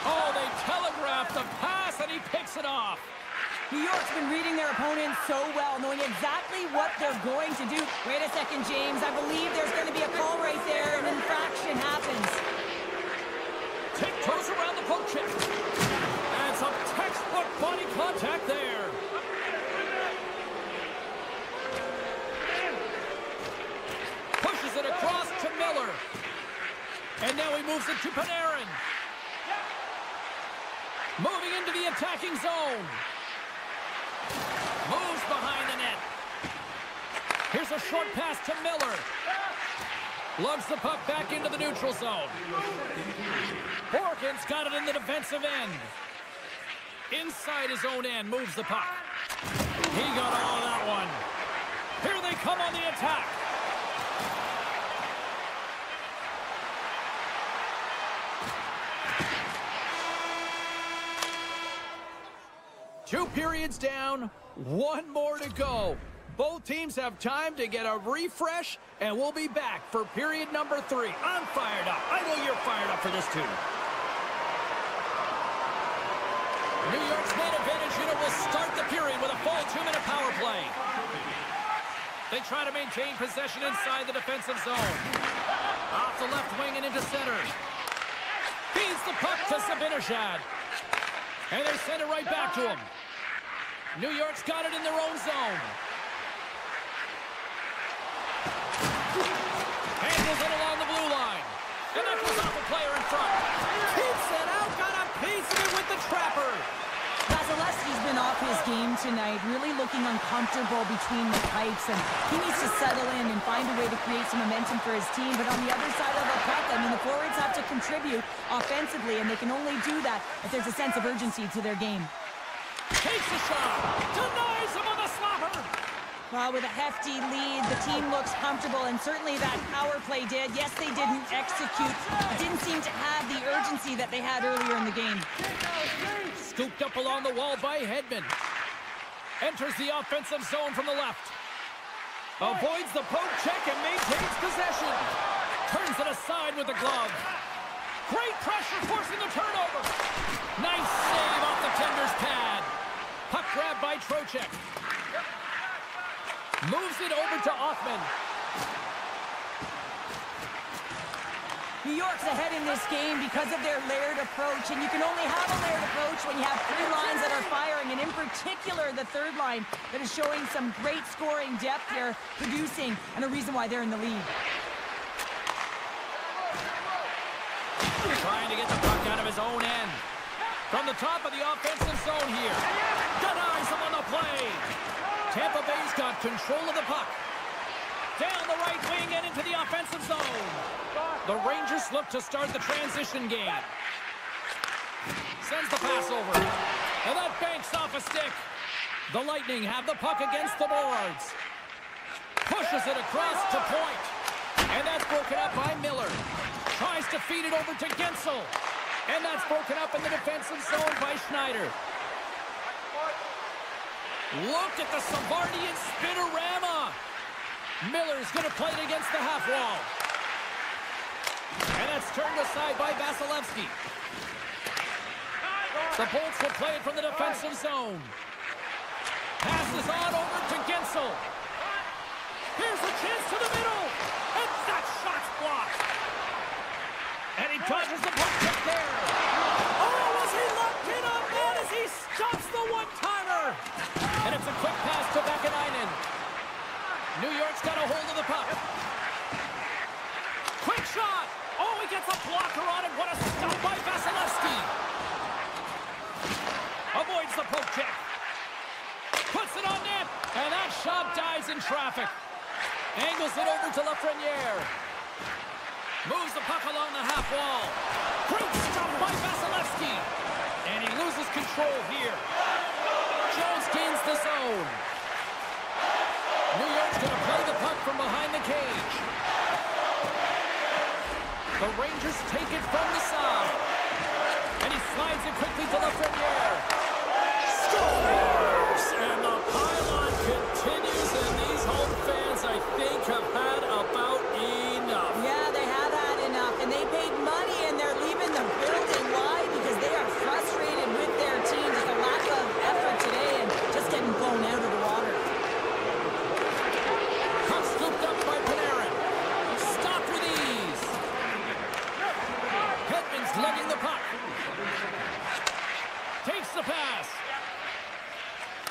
Oh, they telegraphed the pass, and he picks it off. New York's been reading their opponents so well, knowing exactly what they're going to do. Wait a second, James. I believe there's going to be a call right there. An infraction happens. Tiptoes around the poke check. And some textbook body contact there. Pushes it across to Miller. And now he moves it to Panarin. Moving into the attacking zone. Moves behind the net. Here's a short pass to Miller. Lugs the puck back into the neutral zone. Borkin's got it in the defensive end. Inside his own end, moves the puck. He got all of that one. Here they come on the attack. Two periods down, one more to go. Both teams have time to get a refresh, and we'll be back for period number 3. I'm fired up. I know you're fired up for this too. New York's man advantage unit will start the period with a full 2-minute power play. They try to maintain possession inside the defensive zone. Off the left wing and into center. Feeds the puck to Zibanejad. And they send it right back to him. New York's got it in their own zone. Handles it along the blue line. And that goes off a player in front. Keeps it out. Got a piece of it with the trapper. Vasilevsky's been off his game tonight, really looking uncomfortable between the pipes, and he needs to settle in and find a way to create some momentum for his team. But on the other side of the puck, I mean, the forwards have to contribute offensively, and they can only do that if there's a sense of urgency to their game. Takes a shot. Denies him on the slapper. Well, with a hefty lead, the team looks comfortable, and certainly that power play did. Yes, they didn't execute. It didn't seem to have the urgency that they had earlier in the game. Scooped up along the wall by Hedman. Enters the offensive zone from the left. Avoids the poke check and maintains possession. Turns it aside with the glove. Great pressure forcing the turnover. Nice save off the tender's pad. Puck grab by Trocheck. Moves it over to Offman. New York's ahead in this game because of their layered approach, and you can only have a layered approach when you have 3 lines that are firing, and in particular the third line that is showing some great scoring depth here, producing, and a reason why they're in the lead. Trying to get the puck out of his own end. From the top of the offensive zone here. Denies him on the play. Tampa Bay's got control of the puck. Down the right wing and into the offensive zone. The Rangers look to start the transition game. Sends the pass over. And that banks off a stick. The Lightning have the puck against the boards. Pushes it across to point. And that's broken up by Miller. Tries to feed it over to Gensel. And that's broken up in the defensive zone by Schneider. Look at the Savardian spinorama. Miller's going to play it against the half wall. And that's turned aside by Vasilevsky. The Bolts will play it from the defensive zone. Passes on over to Gensel. Here's a chance to the middle. And that shot's blocked. And he dodges the puck check there. Oh, was he locked in on that as he stops the one-timer? And it's a quick pass to Vakanainen. New York's got a hold of the puck. Quick shot. Oh, he gets a blocker on it. What a stop by Vasilevsky. Avoids the poke check. Puts it on net. And that shot dies in traffic. Angles it over to Lafreniere. Moves the puck along the half wall. Great stop by Vasilevsky. And he loses control here. Jones gains the zone. New York's going to play the puck from behind the cage. The Rangers take it from the side. And he slides it quickly to Lafreniere. Scores! And the pylon continues, and these home fans, I think, have had about enough. Yeah, they have had enough, and they paid money, and they're leaving the building. Why? Because they are frustrated with their team. Just a lack of effort today and just getting blown out of the water. Puck scooped up by Panarin. Stopped with ease. Hedman's lugging the puck. Takes the pass.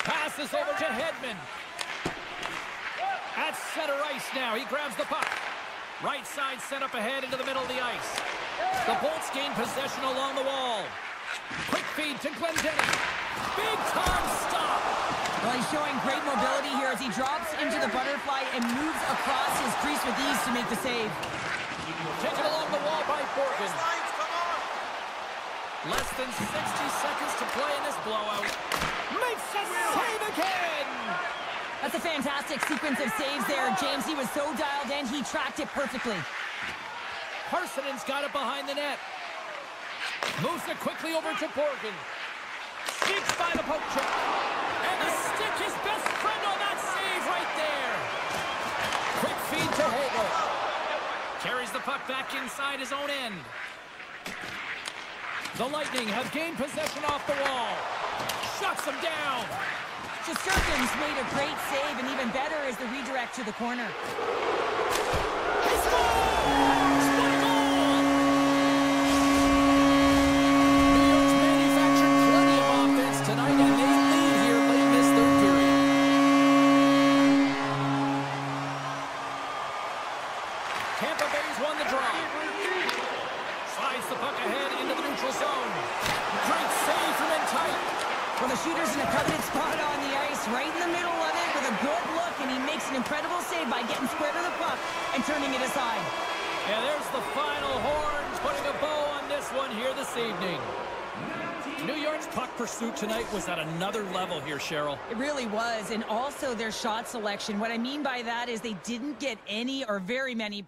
Passes over to Hedman. At center ice now. He grabs the puck. Right side set up ahead into the middle of the ice. The Bolts gain possession along the wall. Quick feed to Glendening. Big time stop. Well, he's showing great mobility here as he drops into the butterfly and moves across his crease with ease to make the save. Taken along the wall by Borgen. Less than 60 seconds to play in this blowout. Makes a save again! That's a fantastic sequence of saves there, James. He was so dialed in, he tracked it perfectly. Karsonen's got it behind the net. Moves it quickly over to Borgen. Sneaks by the poke check. And the stick, his best friend on that save right there. Quick feed to Hagel. Carries the puck back inside his own end. The Lightning have gained possession off the wall. Shuts him down. Shesterkin's made a great save, and even better is the redirect to the corner. He scores! What a goal! New York's manufactured plenty of offense tonight, and they lead here late in this third period. Tampa Bay's won the draw. Slides the puck ahead into the neutral zone. Great save from in tight. Well, the shooter's in a coveted spot on the ice, right in the middle of it with a good look, and he makes an incredible save by getting square to the puck and turning it aside. Yeah, there's the final horns, putting a bow on this one here this evening. New York's puck pursuit tonight was at another level here, Cheryl. It really was, and also their shot selection. What I mean by that is they didn't get any or very many.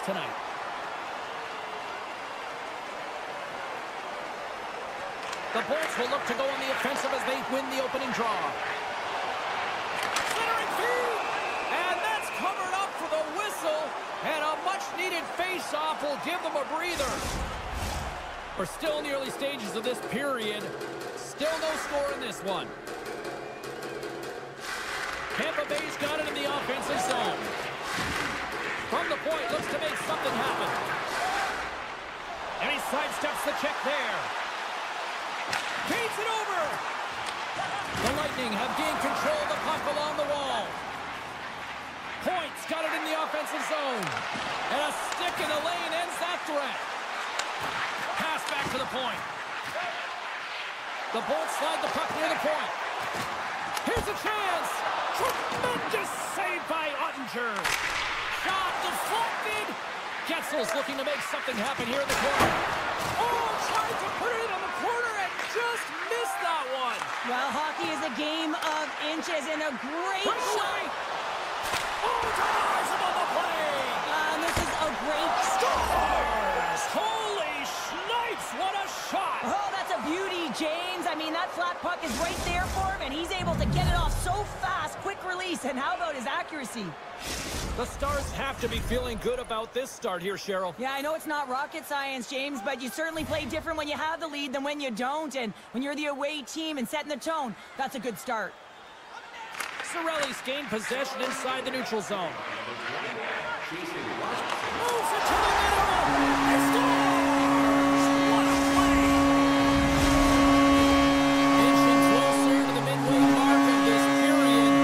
tonight. The Bolts will look to go on the offensive as they win the opening draw. Centering feed! And that's covered up for the whistle. And a much-needed face-off will give them a breather. We're still in the early stages of this period. Still no score in this one. Tampa Bay's got it in the offensive zone. From the point, looks to make something happen. And he sidesteps the check there. Feeds it over. The Lightning have gained control of the puck along the wall. Point's got it in the offensive zone. And a stick in the lane ends that threat. Pass back to the point. The Bolts slide the puck near the point. Here's a chance. Tremendous save by Ottinger. Shot deflected. Getzel's looking to make something happen here in the corner. Oh, tried to put it in the corner and just missed that one. Well, hockey is a game of inches and a great shot. Oh, denies him on the play. This is a great Scores! Holy snipes, what a shot. Oh, that's a beauty, James. I mean, that flat puck is right there for him, and he's able to get it off so fast. Quick release, and how about his accuracy? The Stars have to be feeling good about this start here, Cheryl. Yeah, I know it's not rocket science, James, but you certainly play different when you have the lead than when you don't. And when you're the away team and setting the tone, that's a good start. Cirelli's gained possession inside the neutral zone. Moves it to the middle. He scores! What a play! Inching closer to the midway mark of this period.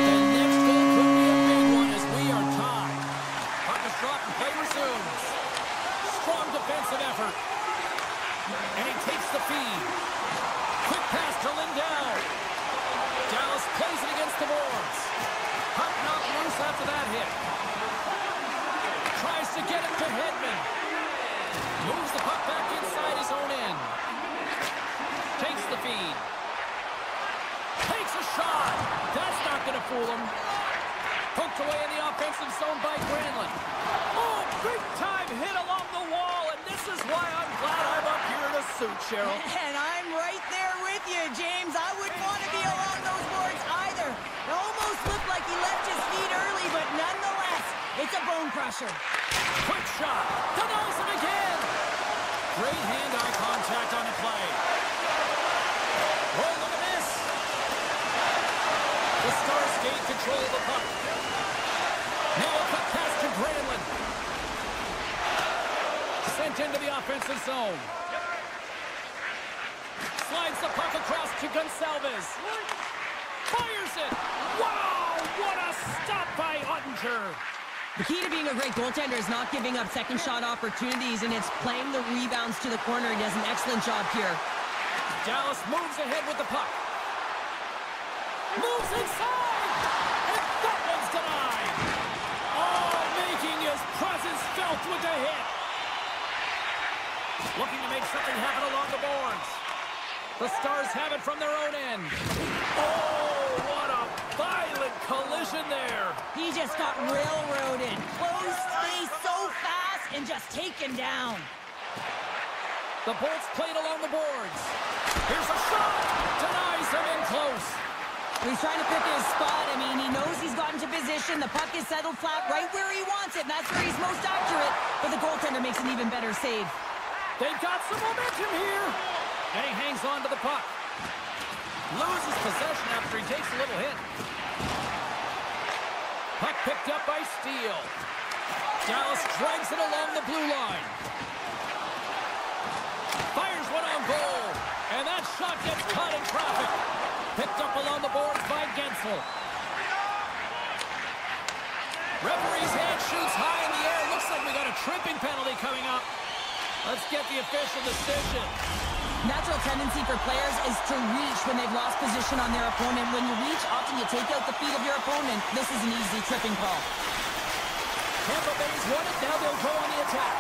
The next goal could be a big one as we are tied. Puck is dropped and play resumes. Strong defensive effort. And he takes the feed. Quick pass to Lindell. Dallas plays it against the boards. Puck knocked loose after that hit. Tries to get it to Hedman. Moves the puck back inside his own end. Takes the feed. Takes a shot. That's not going to fool him. Poked away in the offensive zone by Granlund. Oh, big-time hit along the wall, and this is why I'm glad I'm up here in a suit, Cheryl. And I'm right there with you, James. I wouldn't want to be along those boards either. It almost looked like he left his feet early, but nonetheless, it's a bone crusher. Quick shot. Denies him again. Great hand-eye contact on the play. Oh, look at this. The Stars gain control of the puck. Now a quick pass to Granlund. Sent into the offensive zone. Slides the puck across to Gonçalves. Fires it. Wow, what a stop by Ottinger. The key to being a great goaltender is not giving up second shot opportunities, and it's playing the rebounds to the corner. He does an excellent job here. Dallas moves ahead with the puck. Moves inside. And that one's denied. Oh, making his presence felt with the hit. Looking to make something happen along the boards. The Stars have it from their own end. Oh, what a violent collision there. He just got railroaded. Close space so fast and just taken down. The Bolts played along the boards. Here's a shot. Denies him in close. He's trying to pick his spot. I mean, he knows he's gotten to position. The puck is settled flat right where he wants it, and that's where he's most accurate. But the goaltender makes an even better save. They've got some momentum here. And he hangs on to the puck. Loses possession after he takes a little hit. Puck picked up by Steele. Dallas drags it along the blue line. Fires one on goal. And that shot gets caught in traffic. Picked up along the boards by Gensel. Referee's hand shoots high in the air. Looks like we got a tripping penalty coming up. Let's get the official decision. Natural tendency for players is to reach when they've lost position on their opponent. When you reach, often you take out the feet of your opponent. This is an easy tripping call. Tampa Bay's won it. Now they'll go on the attack.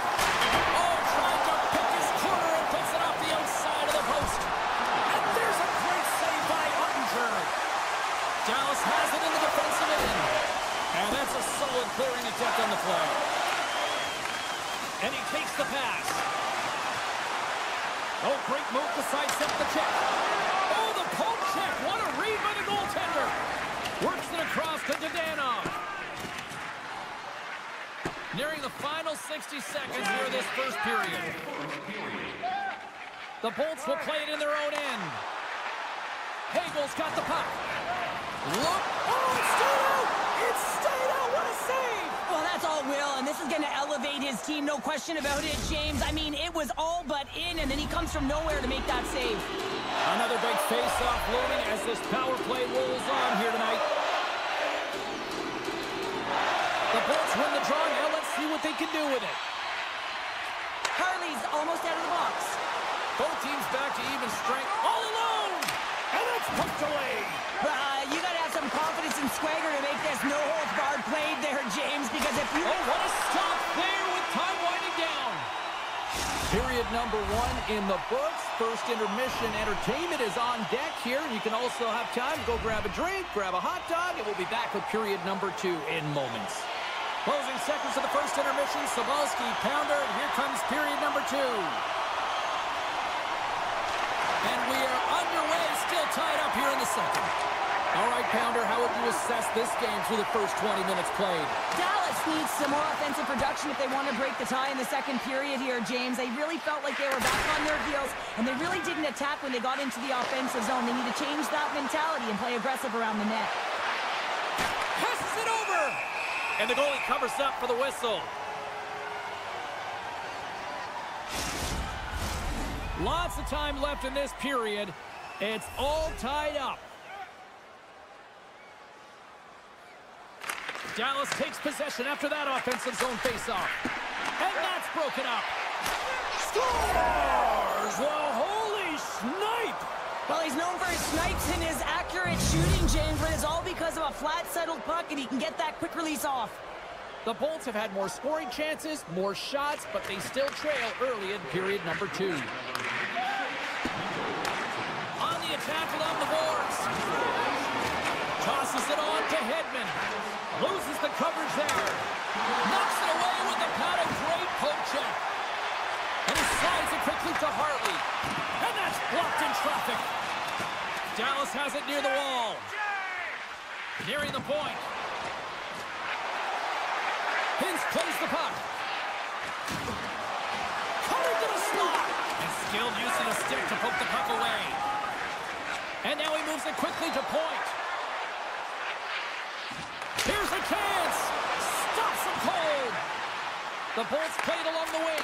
Oh, trying to pick his corner and puts it off the outside of the post. And there's a great save by Ottinger. Dallas has it in the defensive end. And that's a solid clearing attempt on the play. And he takes the pass. Oh, great move to sidestep the check. Oh, the poke check. What a read by the goaltender. Works it across to Dadonov. Nearing the final 60 seconds here of this first period. The Bolts will play it in their own end. Hagel's got the puck. Look. Oh, it stayed out. It stayed out. What a save. Well, that's all Will, and this is going to elevate his team, no question about it, James. I mean, it was all but in, and then he comes from nowhere to make that save. Another big face-off looming as this power play rolls on here tonight. The Bolts win the draw. Now let's see what they can do with it. Harley's almost out of the box. Both teams back to even strength. All alone! And it's poked away. You got to have some confidence and swagger to make this no-holds-barred play there, James, because if you... Oh, what a stop there with time winding down. Period number 1 in the books. First intermission entertainment is on deck here. You can also have time to go grab a drink, grab a hot dog, and we'll be back with period number 2 in moments. Closing seconds of the first intermission. Sobalski, Pounder, and here comes period number 2. And we are underway, still tied up here in the second. All right, Pounder, how would you assess this game through the first 20 minutes played? Dallas needs some more offensive production if they want to break the tie in the second period here, James. They really felt like they were back on their heels, and they really didn't attack when they got into the offensive zone. They need to change that mentality and play aggressive around the net. Passes it over! And the goalie covers up for the whistle. Lots of time left in this period. It's all tied up. Dallas takes possession after that offensive zone faceoff. And that's broken up. Scores! Well, holy snipe! Well, he's known for his snipes and his accurate shooting, James, but it's all because of a flat, settled puck, and he can get that quick release off. The Bolts have had more scoring chances, more shots, but they still trail early in period number 2. On the attack along the boards. Tosses it on to Hedman. Loses the coverage there. Knocks it away with a padded great poke check. And he slides it quickly to Hartley. And that's blocked in traffic. Dallas has it near the wall. Nearing the point. Hintz plays the puck. Cutter to the slot. And skilled use of the stick to poke the puck away. And now he moves it quickly to point. Here's a chance. Stops him cold. The Bolts played along the wing.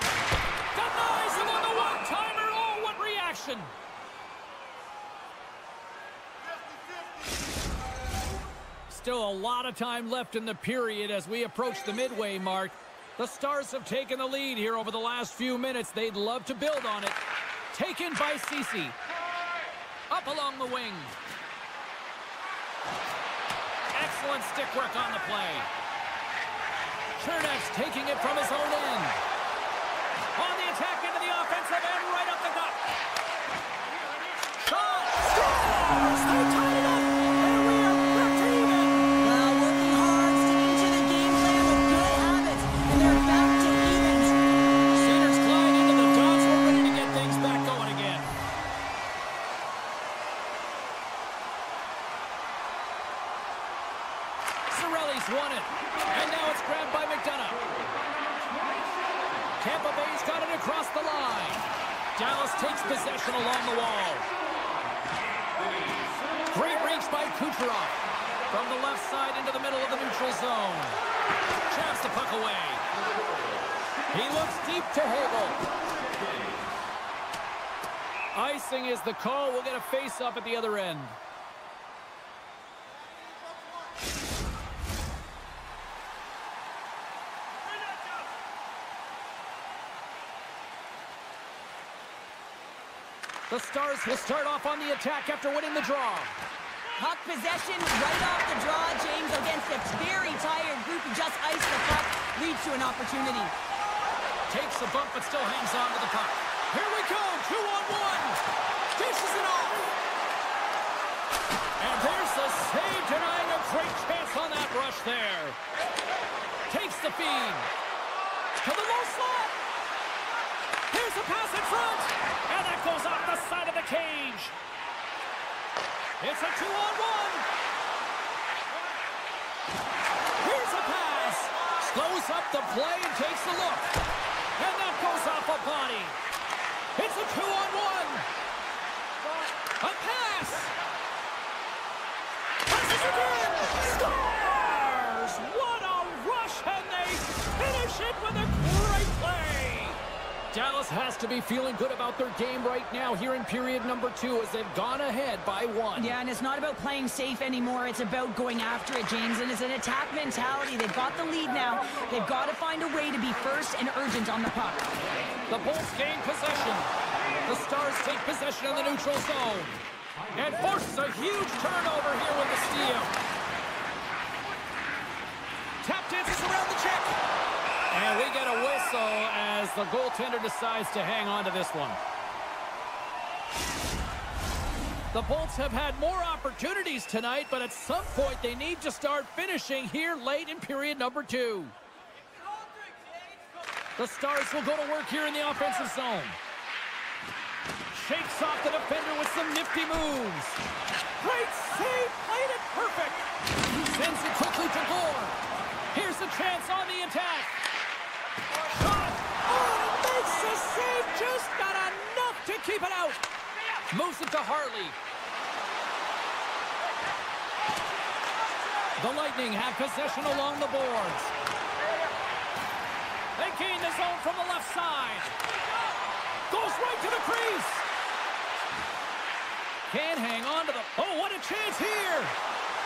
Denies him on the one-timer. Oh, what reaction. Still a lot of time left in the period as we approach the midway mark. The Stars have taken the lead here over the last few minutes. They'd love to build on it. Taken by Ceci. Up along the wing. Excellent stick work on the play. Chernak's taking it from his own end. On the attack into the offensive end, right up the gut. Shot! Scores! They tied it up! And we are back to even! Well, working hard, sticking to the game plan with good habits, and they're back to even. Centers glide into the dots. We're ready to get things back going again. Cirelli's won it. And now it's grabbed by McDonough. Tampa Bay's got it across the line. Dallas takes possession along the wall. Great reach by Kucherov. From the left side into the middle of the neutral zone. Traps the puck away. He looks deep to Hagel. Icing is the call. We'll get a face-up at the other end. The Stars will start off on the attack after winning the draw. Puck possession right off the draw, James, against a very tired group who just iced the puck, leads to an opportunity. Takes the bump, but still hangs on to the puck. Here we go, 2-on-1. Dishes it off. And there's the save, denying a great chance on that rush there. Takes the feed. To the low slot. Here's a pass in front. And that goes off the side of the cage. It's a 2-on-1. Here's a pass. Slows up the play and takes a look. And that goes off a body. It's a 2-on-1. A pass. Passes again. Scores! What a rush, and they finish it with a great play. Dallas has to be feeling good about their game right now here in period number 2 as they've gone ahead by 1. Yeah, and it's not about playing safe anymore. It's about going after it, James, and it's an attack mentality. They've got the lead now. They've got to find a way to be first and urgent on the puck. The Bolts gain possession. The Stars take possession of the neutral zone. And forces a huge turnover here with the steal. Tap dances around the check. And we get a whistle as the goaltender decides to hang on to this one. The Bolts have had more opportunities tonight, but at some point they need to start finishing here late in period number 2. The Stars will go to work here in the offensive zone. Shakes off the defender with some nifty moves. Great save, played it perfect. Sends it quickly to Gore. Here's a chance on the attack. Shot. Oh, makes the save, just not enough to keep it out. Moves it to Harley. The Lightning have possession along the boards. They gain the zone from the left side. Goes right to the crease. Can't hang on to the... Oh, what a chance here.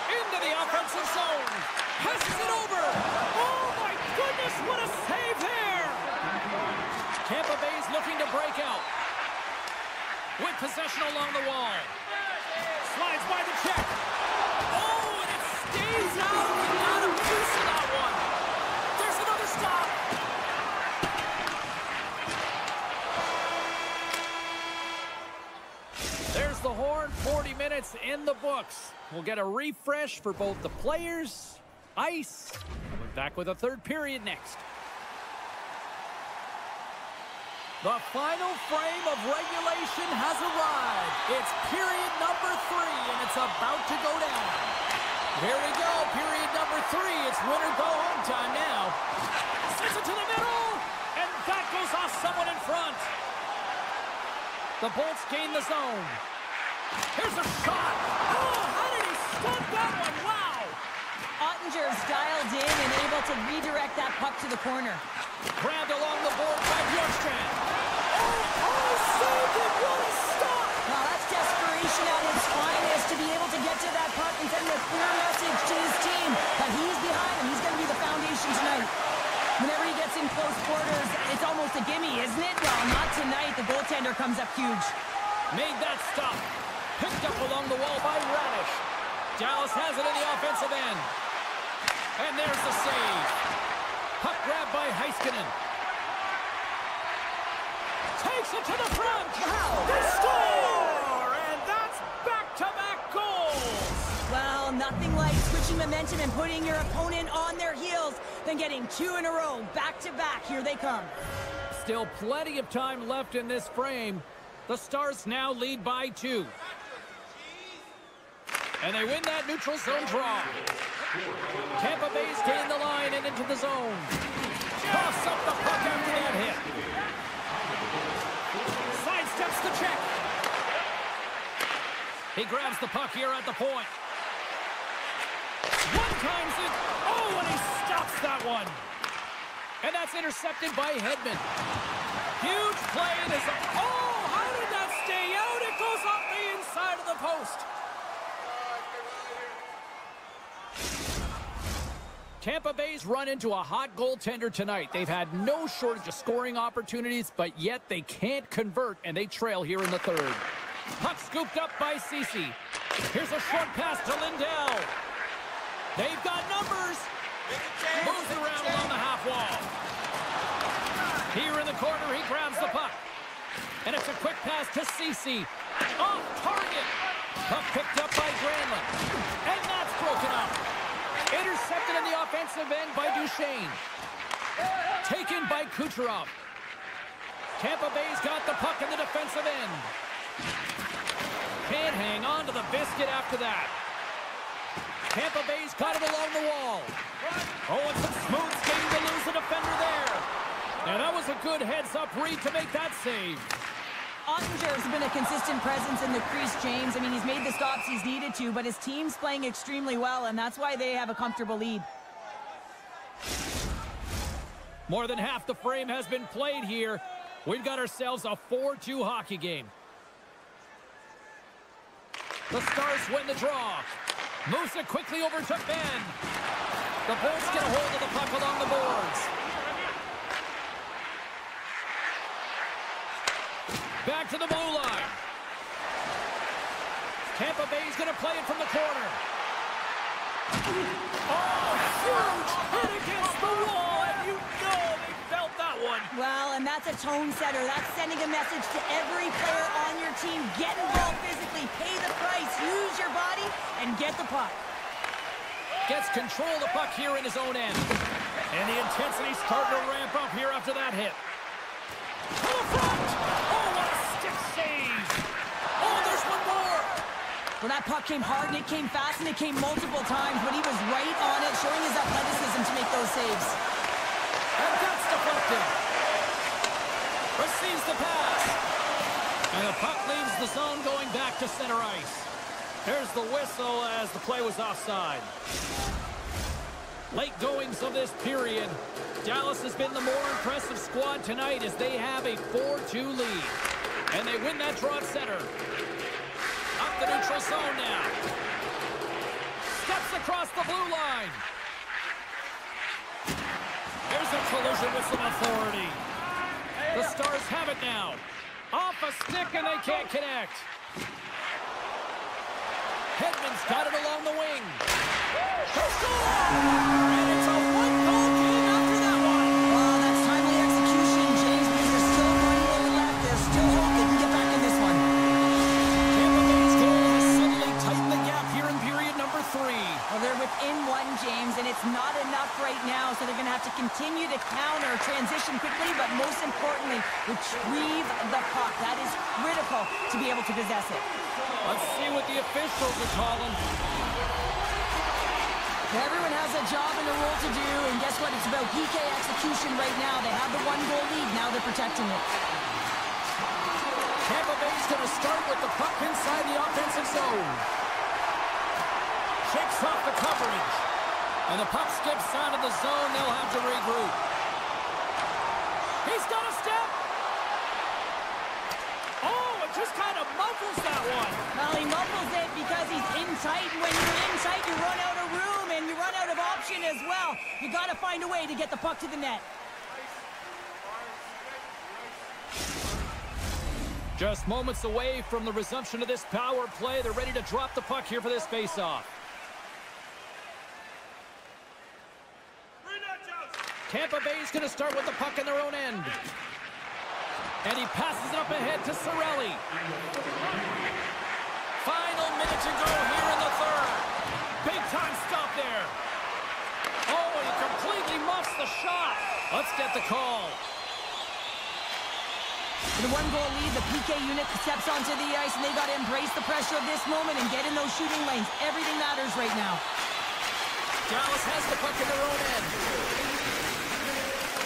Into the offensive zone. Passes it over. Oh, my goodness, what a save there. Tampa Bay's looking to break out. With possession along the wall. Slides by the check. Oh, and it stays out. Not a piece of that one. There's another stop. There's the horn. 40 minutes in the books. We'll get a refresh for both the players, ice, and we're back with a third period next. The final frame of regulation has arrived. It's period number 3, and it's about to go down. Here we go, period number 3. It's win or go home time now. Sends it to the middle, and that goes off someone in front. The Bolts gain the zone. Here's a shot. Oh, how did he stop that one? Wow. Ottinger's dialed in and able to redirect that puck to the corner. Grabbed along the board by Bjorkstrand. Oh, saved it. What a stop. Now that's desperation at its finest to be able to get to that puck and send a clear message to his team that he's behind him. He's going to be the foundation tonight. Whenever he gets in close quarters, it's almost a gimme, isn't it? Well, not tonight. The goaltender comes up huge. Made that stop. Picked up along the wall by Radish. Dallas has it in the offensive end. And there's the save. Puck grab by Heiskanen. Takes it to the front. Wow. They score! And that's back-to-back goals. Well, nothing like switching momentum and putting your opponent on their heels than getting 2 in a row, back-to-back. Here they come. Still plenty of time left in this frame. The Stars now lead by 2. And they win that neutral zone draw. Tampa Bay's gained the line and into the zone. Toss up the puck after that hit. Sidesteps the check. He grabs the puck here at the point. One-times it. Oh, and he stops that one. And that's intercepted by Hedman. Huge play. Oh, how did that stay out? It goes off the inside of the post. Tampa Bay's run into a hot goaltender tonight. They've had no shortage of scoring opportunities, but yet they can't convert, and they trail here in the third. Puck scooped up by Ceci. Here's a short pass to Lindell. They've got numbers. Moves it around along the half wall. Here in the corner, he grabs the puck. And it's a quick pass to Ceci. Off target. Puck picked up by Granlund. And that's broken up. Intercepted in the offensive end by Duchesne. Taken by Kucherov. Tampa Bay's got the puck in the defensive end. Can't hang on to the biscuit after that. Tampa Bay's got it along the wall. Oh, it's a smooth skating to lose the defender there. Now that was a good heads-up read to make that save. Ottinger's been a consistent presence in the crease, James. I mean, he's made the stops he's needed to, but his team's playing extremely well, and that's why they have a comfortable lead. More than half the frame has been played here. We've got ourselves a 4-2 hockey game. The Stars win the draw. Moves it quickly over to Ben. The Bolts get a hold of the puck along the boards. Back to the blue line. Tampa Bay's going to play it from the corner. Oh, huge hit against the wall, and you know they felt that one. Well, and that's a tone setter. That's sending a message to every player on your team. Get involved physically, pay the price, use your body, and get the puck. Gets control of the puck here in his own end. And the intensity's starting to ramp up here after that hit. To the front! Oh, what a stick save! Oh, there's one more! Well, that puck came hard, and it came fast, and it came multiple times, but he was right on it, showing his athleticism to make those saves. And that's deflected. Receives the pass. And the puck leaves the zone going back to center ice. There's the whistle as the play was offside. Late goings of this period. Dallas has been the more impressive squad tonight as they have a 4-2 lead. And they win that draw at center. Up the neutral zone now. Steps across the blue line. There's a collision with some authority. The Stars have it now. Off a stick and they can't connect. Hedman's got it along the wing. And it's a one-goal game after that one. Well, that's timely execution, James, because there's still one goal left. There's still hope they can get back in this one. Tampa Bay's goal has suddenly tightened the gap here in period number 3. Well, they're within one, James, and it's not enough right now, so they're going to have to continue to counter, transition quickly, but most importantly, retrieve the puck. That is critical to be able to possess it. Let's see what the officials are calling. Everyone has a job and a role to do, and guess what? It's about PK execution right now. They have the one-goal lead. Now they're protecting it. Tampa Bay's going to start with the puck inside the offensive zone. Shakes off the coverage. And the puck skips out of the zone. They'll have to regroup. He's got a step. Oh, it just kind of muffles that one. Well, he muffles it because he's in tight, and when you're in tight, you run out of room, and you run out of option as well. You got to find a way to get the puck to the net. Just moments away from the resumption of this power play. They're ready to drop the puck here for this face-off. Tampa Bay's going to start with the puck in their own end. And he passes it up ahead to Cirelli. Final minute to go here in the third. Big time stop there. Oh, he completely muffs the shot. Let's get the call. For the one-goal lead, the PK unit steps onto the ice, and they got to embrace the pressure of this moment and get in those shooting lanes. Everything matters right now. Dallas has the puck in their own end.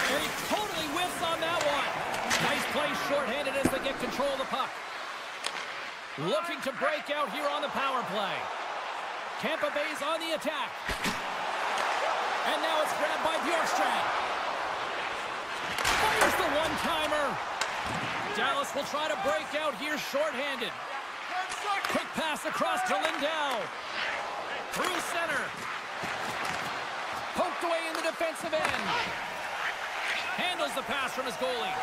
And he totally whiffs on that one. Nice play shorthanded as they get control of the puck. Looking to break out here on the power play. Tampa Bay's on the attack. And now it's grabbed by Bjorkstrand. Fires the one-timer. Dallas will try to break out here shorthanded. Quick pass across to Lindell. Through center. Poked away in the defensive end. Handles the pass from his goalie.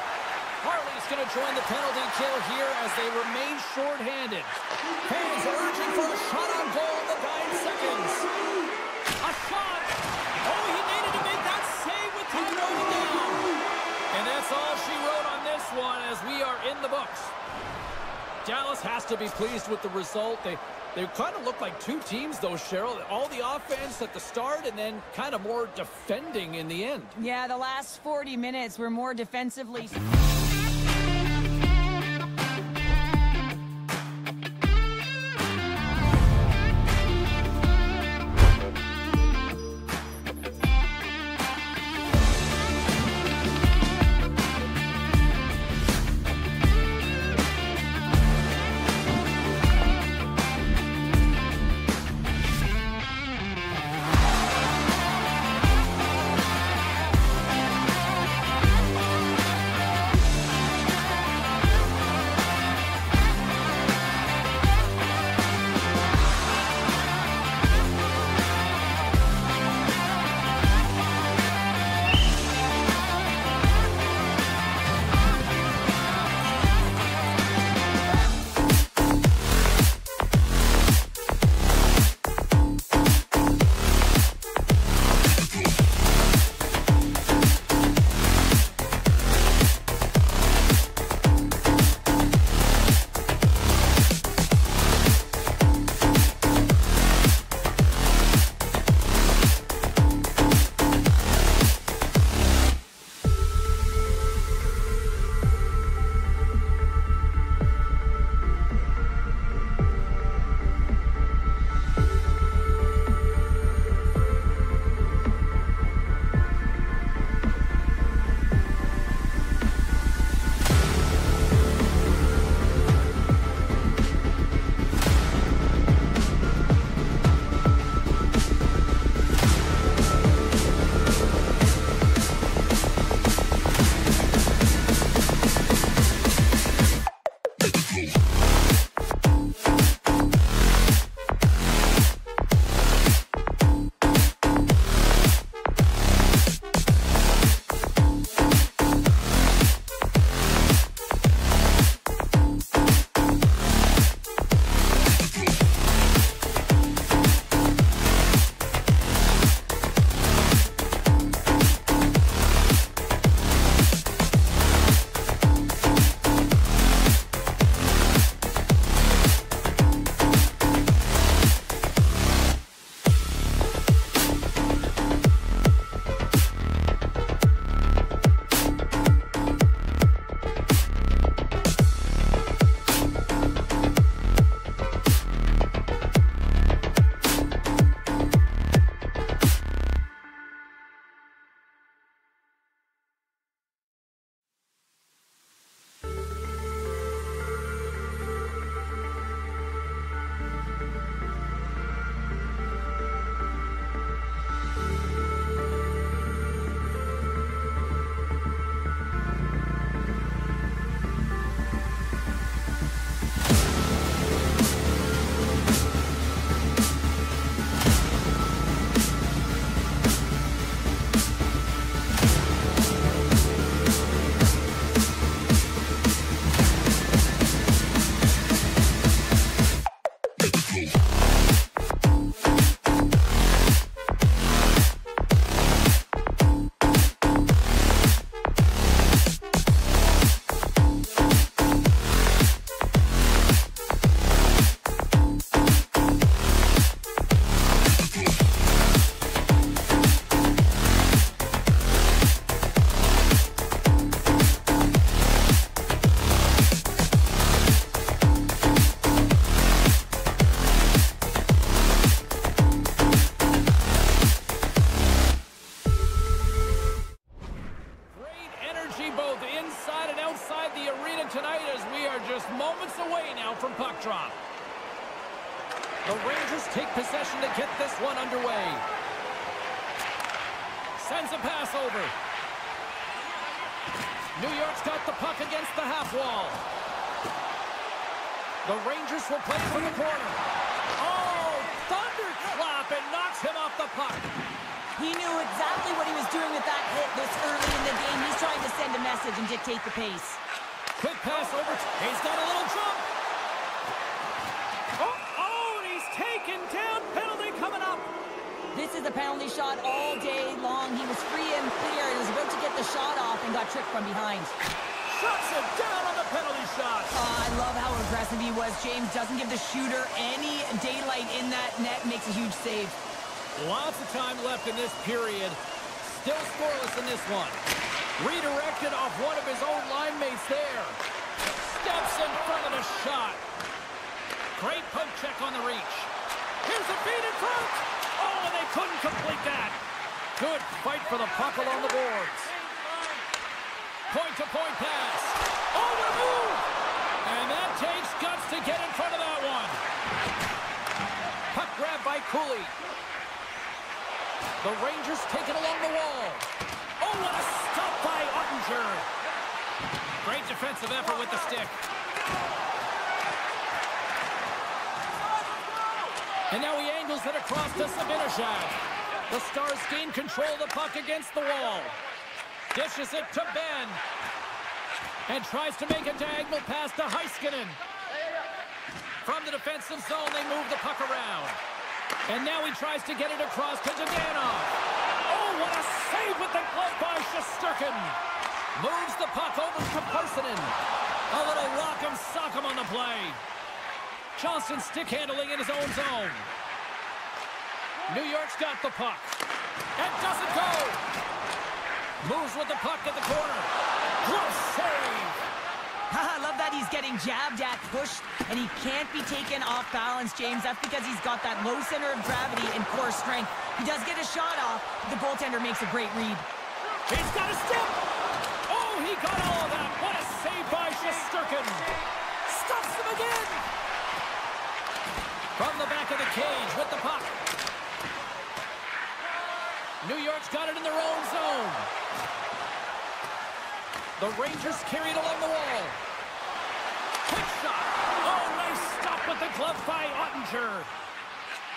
Harley's going to join the penalty kill here as they remain shorthanded. Fans urging for a shot on goal in the 9 seconds. A shot. Oh, he needed to make that save with time running down. And that's all she wrote on this one as we are in the books. Dallas has to be pleased with the result. They kind of look like two teams, though, Cheryl. All the offense at the start and then kind of more defending in the end. Yeah, the last 40 minutes were more defensively. just moments away now from puck drop. The Rangers take possession to get this one underway. Sends a pass over. New York's got the puck against the half wall. The Rangers will play it from the corner. Oh, thunderclap, and knocks him off the puck. He knew exactly what he was doing with that hit this early in the game. He's trying to send a message and dictate the pace. Quick pass over. He's got a little jump. Oh, and he's taken down. Penalty coming up. This is a penalty shot all day long. He was free and clear. He was about to get the shot off and got tripped from behind. Shuts him down on the penalty shot. I love how aggressive he was. James doesn't give the shooter any daylight in that net. Makes a huge save. Lots of time left in this period. Still scoreless in this one. Redirected off one of his own line mates there. Steps in front of the shot. Great poke check on the reach. Here's a feed in front. Oh, and they couldn't complete that. Good fight for the puck along the boards. Point-to-point pass. Oh, what a move! And that takes guts to get in front of that one. Puck grab by Cooley. The Rangers take it along the wall. Oh, what a stop by Ottinger. Great defensive effort with the stick. And now he angles it across to Sabinishad. The Stars gain control of the puck against the wall. Dishes it to Ben. And tries to make a diagonal pass to Heiskanen. From the defensive zone, they move the puck around. And now he tries to get it across to Dadonov. Oh, what a save with the glove by Shesterkin. Moves the puck over to Karson. A little rock'em sock'em on the play. Johnson stick handling in his own zone. New York's got the puck. And doesn't go. Moves with the puck at the corner. Glove save. I love that he's getting jabbed at, pushed, and he can't be taken off balance, James. That's because he's got that low center of gravity and core strength. He does get a shot off. The goaltender makes a great read. He's got a step. Oh, he got all of that. What a save by Shesterkin. Stuffs him again. From the back of the cage with the puck. New York's got it in their own zone. The Rangers carry it along the wall. Quick shot. Oh, nice stop with the glove by Ottinger.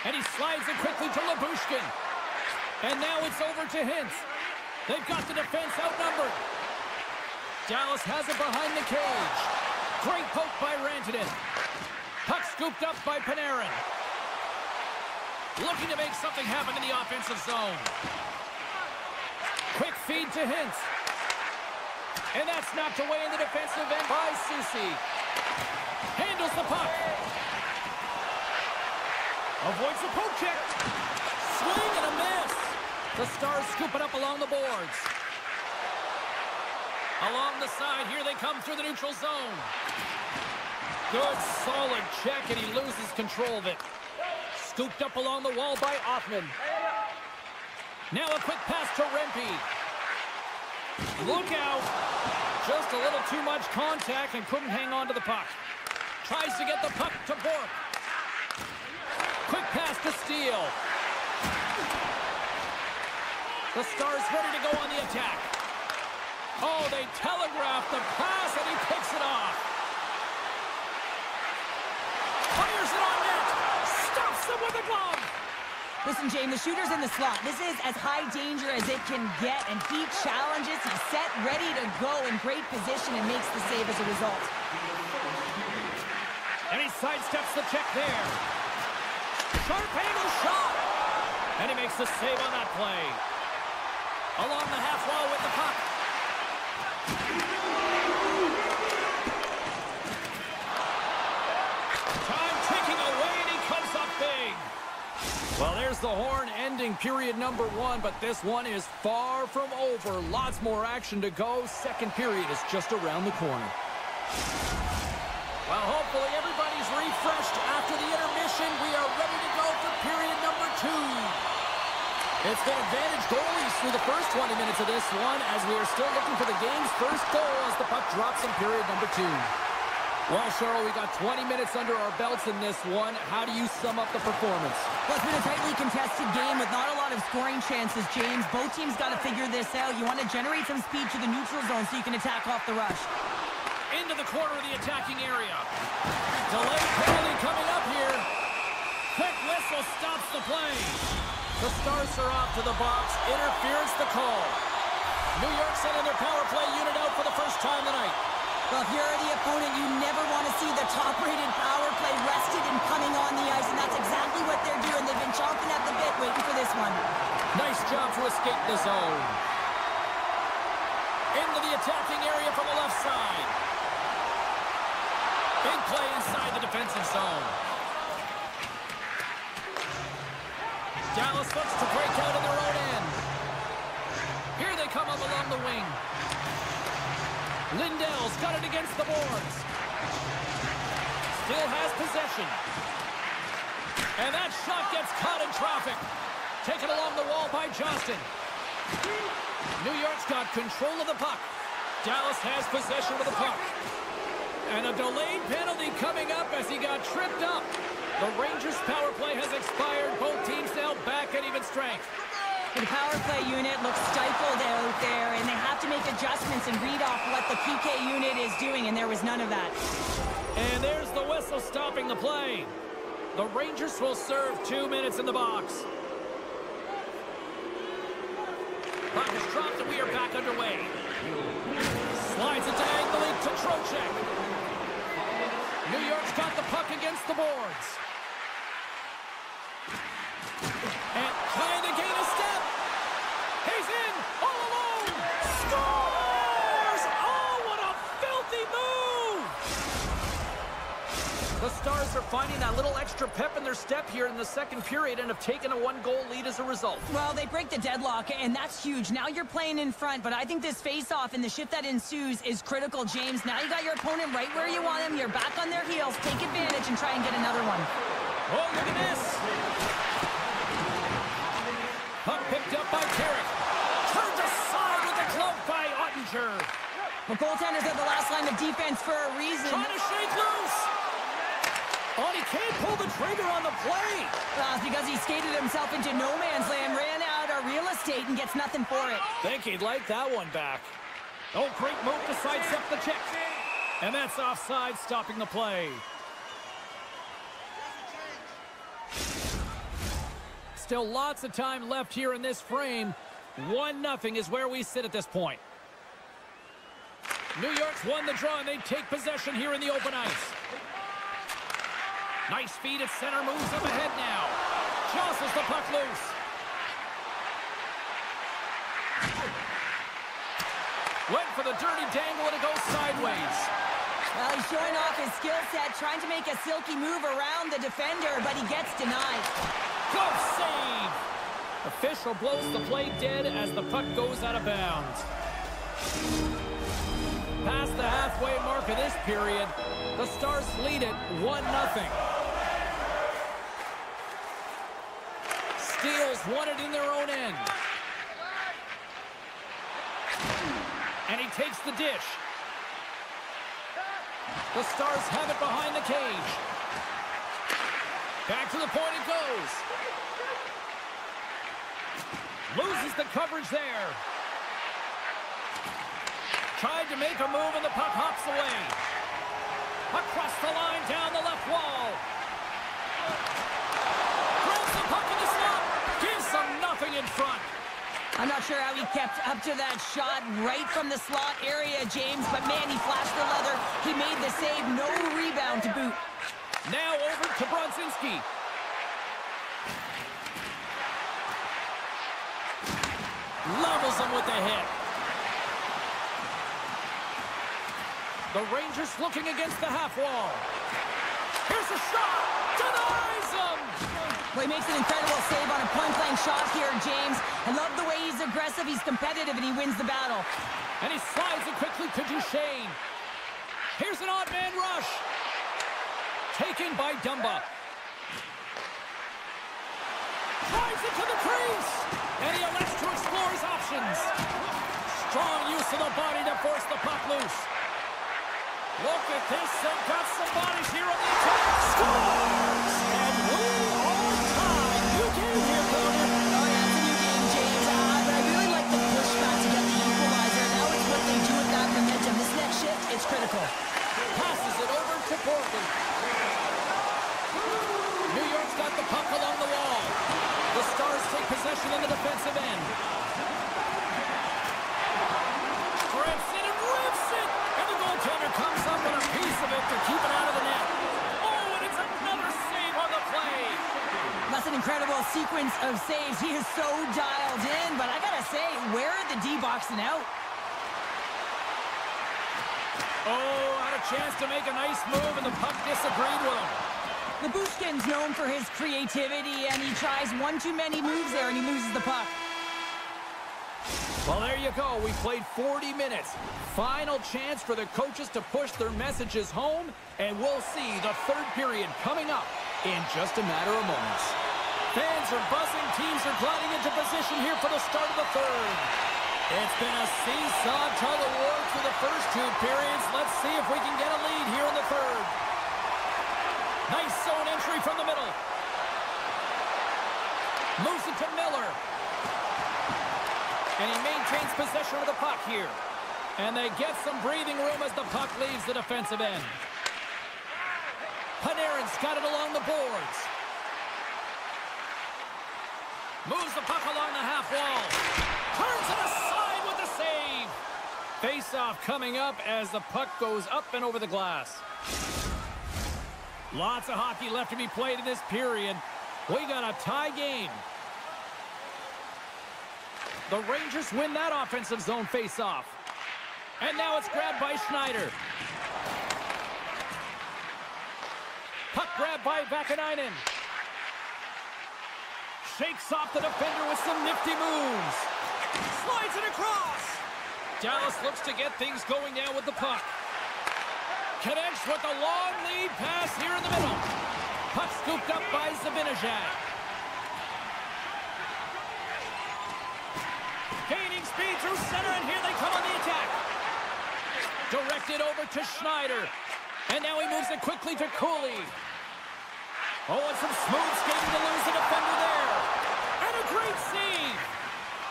And he slides it quickly to Lyubushkin. And now it's over to Hintz. They've got the defense outnumbered. Dallas has it behind the cage. Great poke by Rantanen. Puck scooped up by Panarin. Looking to make something happen in the offensive zone. Quick feed to Hintz. And that's knocked away in the defensive end by Soucy. Handles the puck. Avoids the poke check. Swing and a miss. The Stars scoop it up along the boards. Along the side, here they come through the neutral zone. Good, solid check, and he loses control of it. Scooped up along the wall by Othman. Now a quick pass to Rempe. Look out. Just a little too much contact and couldn't hang on to the puck. Tries to get the puck to Bourque. Quick pass to Steele. The Stars ready to go on the attack. Oh, they telegraph the pass and he picks it off. Fires it on net. Stops him with a glove. Listen, James, the shooter's in the slot. This is as high danger as it can get, and he challenges. He's set, ready to go in great position and makes the save as a result. And he sidesteps the check there. Sharp angle shot. And he makes the save on that play. Along the half wall with the puck. Time ticking away, and he comes up big. Well, there's the horn ending period number 1, but this one is far from over. Lots more action to go. Second period is just around the corner. Well, hopefully everybody's refreshed after the intermission. We are ready to go for period number 2. It's been advantage goalies through the first 20 minutes of this one as we are still looking for the game's first goal as the puck drops in period number 2. Well, Cheryl, we got 20 minutes under our belts in this one. How do you sum up the performance? Well, it's been a tightly contested game with not a lot of scoring chances, James. Both teams got to figure this out. You want to generate some speed to the neutral zone so you can attack off the rush. Into the corner of the attacking area. Delayed penalty coming up here. Quick whistle stops the play. The Stars are off to the box. Interference the call. New York sending their power play unit out for the first time tonight. Well, if you're the opponent, you never want to see the top-rated power play rested and coming on the ice, and that's exactly what they're doing. They've been chomping at the bit waiting for this one. Nice job to escape the zone. Into the attacking area from the left side. Big play inside the defensive zone. Dallas looks to break out in their own end. Here they come up along the wing. Lindell's got it against the boards. Still has possession. And that shot gets caught in traffic. Taken along the wall by Johnston. New York's got control of the puck. Dallas has possession of the puck. And a delayed penalty coming up as he got tripped up. The Rangers' power play has expired. Both teams now back at even strength. The power play unit looks stifled out there, and they have to make adjustments and read off what the PK unit is doing, and there was none of that. And there's the whistle stopping the play. The Rangers will serve 2 minutes in the box. Puck is dropped, and we are back underway. Slides it diagonally to Trocheck. New York's got the puck against the boards. And trying to gain a step. He's in all alone. Scores! Oh, what a filthy move! The Stars are finding that little extra pep in their step here in the second period and have taken a 1-goal lead as a result. Well, they break the deadlock, and that's huge. Now you're playing in front, but I think this face-off and the shift that ensues is critical, James. Now you got your opponent right where you want him. You're back on their heels. Take advantage and try and get another one. Oh, look at this. Puck picked up by Carrick. Turned aside with a glove by Ottinger. The goaltenders are the last line of defense for a reason. Trying to shake loose. Oh, he can't pull the trigger on the play. Well, it's because he skated himself into no man's land, ran out of real estate, and gets nothing for it. Think he'd like that one back. Oh, great move to sidestep the check. And that's offside, stopping the play. Still lots of time left here in this frame. 1-0 is where we sit at this point. New York's won the draw, and they take possession here in the open ice. Nice feed at center, moves up ahead now. Jostles the puck loose. Went for the dirty dangle, and it goes sideways. Well, he's showing off his skill set, trying to make a silky move around the defender, but he gets denied. Good save! Official blows the play dead as the puck goes out of bounds. Past the halfway mark of this period, the Stars lead it 1-0. Steals won it in their own end. And he takes the dish. The Stars have it behind the cage. Back to the point it goes. Loses the coverage there. Tried to make a move and the puck hops away. Across the line, down the left wall. Grabs the puck in the slot. Gives them nothing in front. I'm not sure how he kept up to that shot right from the slot area, James, but man, he flashed the leather. He made the save, no rebound to boot. Now over to Bronzinski. Levels him with the hit. The Rangers looking against the half wall. Here's a shot. Denies him. Well, he makes an incredible save on a point-blank shot here, James. I love the way he's aggressive, he's competitive, and he wins the battle. And he slides it quickly to Duchesne. Here's an odd man rush. Taken by Dumba. Drives it to the crease. And he elects to explore his options. Strong use of the body to force the puck loose. Look at this. They've got some bodies here on the attack. Scores! And we're on time. New game here, Cody. Oh, yeah, it's a new game, James. But I really like the pushback to get the equalizer. Now it's what they do with that momentum. This next shift, it's critical. Passes it over to Portland. New York's got the puck along the wall. The Stars take possession in the defensive end. Grips it and rips it. And the goaltender comes up with a piece of it to keep it out of the net. Oh, and it's another save on the play. That's an incredible sequence of saves. He is so dialed in, but I gotta say, where are the D boxing out? Oh, had a chance to make a nice move, and the puck disagreed with him. The Bushkin's known for his creativity, and he tries one too many moves there, and he loses the puck. Well, there you go. We played 40 minutes. Final chance for the coaches to push their messages home, and we'll see the third period coming up in just a matter of moments. Fans are buzzing. Teams are gliding into position here for the start of the third. It's been a seesaw tug-of-war through the first two periods. Let's see if we can get a lead here in the third. Nice zone entry from the middle. Moves it to Miller. And he maintains possession of the puck here. And they get some breathing room as the puck leaves the defensive end. Panarin's got it along the boards. Moves the puck along the half wall. Turns it aside with the save. Face-off coming up as the puck goes up and over the glass. Lots of hockey left to be played in this period. We got a tie game. The Rangers win that offensive zone face-off. And now it's grabbed by Schneider. Puck grabbed by Vakanainen. Shakes off the defender with some nifty moves. Slides it across. Dallas looks to get things going down with the puck. Connects with a long lead pass here in the middle. Puck scooped up by Zibanejad. Gaining speed through center, and here they come on the attack. Directed over to Schneider. And now he moves it quickly to Cooley. Oh, and some smooth skating to lose the defender there. And a great save.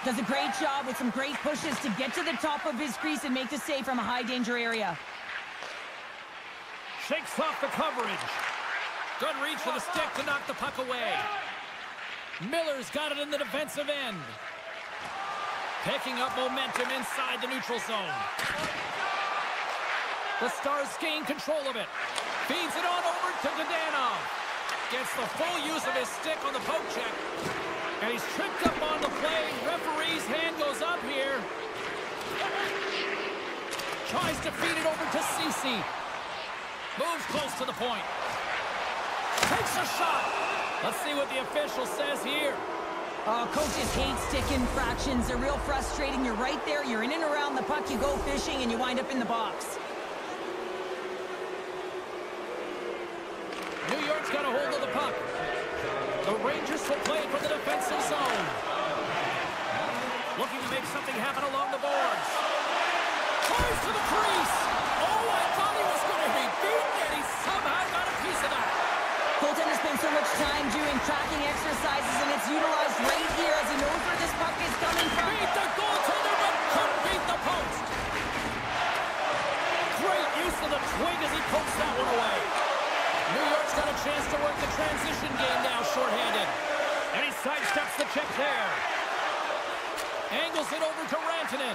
Does a great job with some great pushes to get to the top of his crease and make the save from a high-danger area. Shakes off the coverage. Good reach for the stick to knock the puck away. Miller's got it in the defensive end. Picking up momentum inside the neutral zone. The Stars gain control of it. Feeds it on over to Dadonov. Gets the full use of his stick on the poke check. And he's tripped up on the play. Referee's hand goes up here. Tries to feed it over to Ceci. Moves close to the point. Takes a shot. Let's see what the official says here. Coaches hate stick infractions. They're real frustrating. You're right there. You're in and around the puck. You go fishing, and you wind up in the box. New York's got a hold of the puck. The Rangers will play it from the defensive zone. Looking to make something happen along the boards. Tries to the crease. Oh, I thought he was going to be beaten, and he somehow got a piece of that. Goaltender spends so much time doing tracking exercises, and it's utilized right here as he knows where this puck is coming from. Beat the goaltender, but couldn't beat the post. Great use of the twig as he pokes that one away. New York's got a chance to work the transition game now shorthanded. And he sidesteps the check there. Angles it over to Rantanen.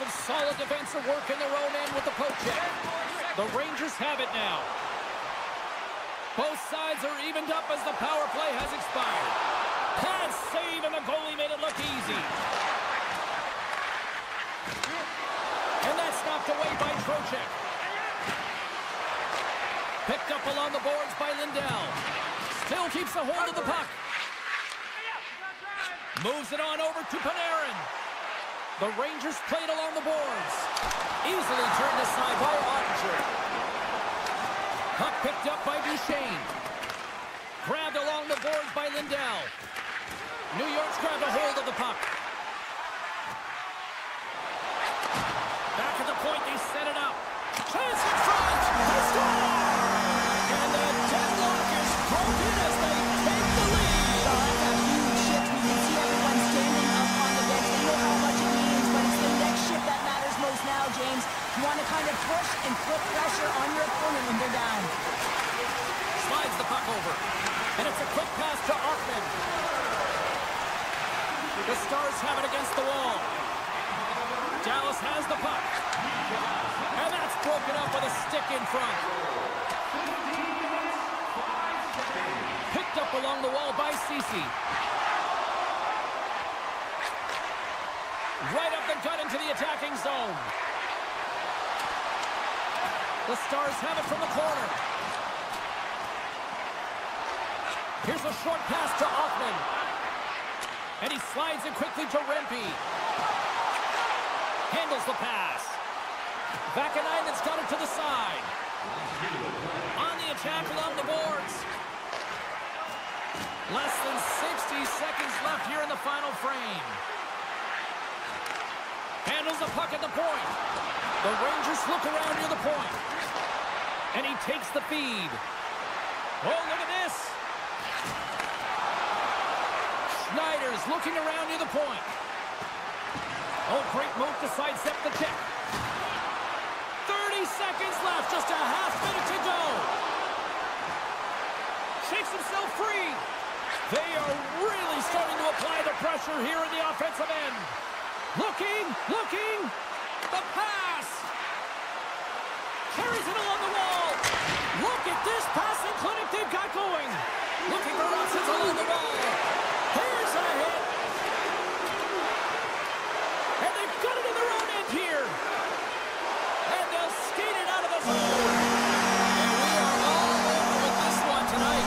Some solid defensive work in their own end with the poke check. The Rangers have it now. Both sides are evened up as the power play has expired. Pass save, and the goalie made it look easy. And that's knocked away by Trocheck. Picked up along the boards by Lindell. Still keeps a hold of the puck. Moves it on over to Panarin. The Rangers played along the boards. Easily turned aside by Ottinger. Puck picked up by Duchesne. Grabbed along the boards by Lindell. New York's grabbed a hold of the puck. Back at the point, they set it up. put pressure on your opponent when they're down. Slides the puck over. And it's a quick pass to Arkman. The Stars have it against the wall. Dallas has the puck. And that's broken up with a stick in front. Picked up along the wall by Ceci. Right up the gut into the attacking zone. The Stars have it from the corner. Here's a short pass to Hoffman. And he slides it quickly to Rempe. Handles the pass. Vakanainen's got it to the side. On the attack along the boards. Less than 60 seconds left here in the final frame. Handles the puck at the point. The Rangers look around near the point. And he takes the feed. Oh, look at this. Schneider's looking around near the point. Oh, great move to sidestep the kick. 30 seconds left, just a half minute to go. Shakes himself free. They are really starting to apply the pressure here in the offensive end. Looking, the pass. Carries it along the wall. Look at this passing clinic they've got going. Looking for options along the wall. Here's a hit. And they've got it in their own end here. And they'll skate it out of the zone. And we are all over with this one tonight.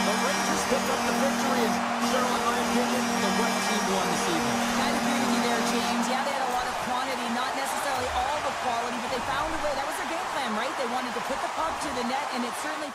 The Rangers picked up the victory, and Cheryl, in my opinion, the right team won this evening. I'd agree with you there, James. Yeah, they had a lot of quantity, not necessarily all the quality, but they found a way. That was their game plan, right? They wanted to put the puck to the net, and it certainly...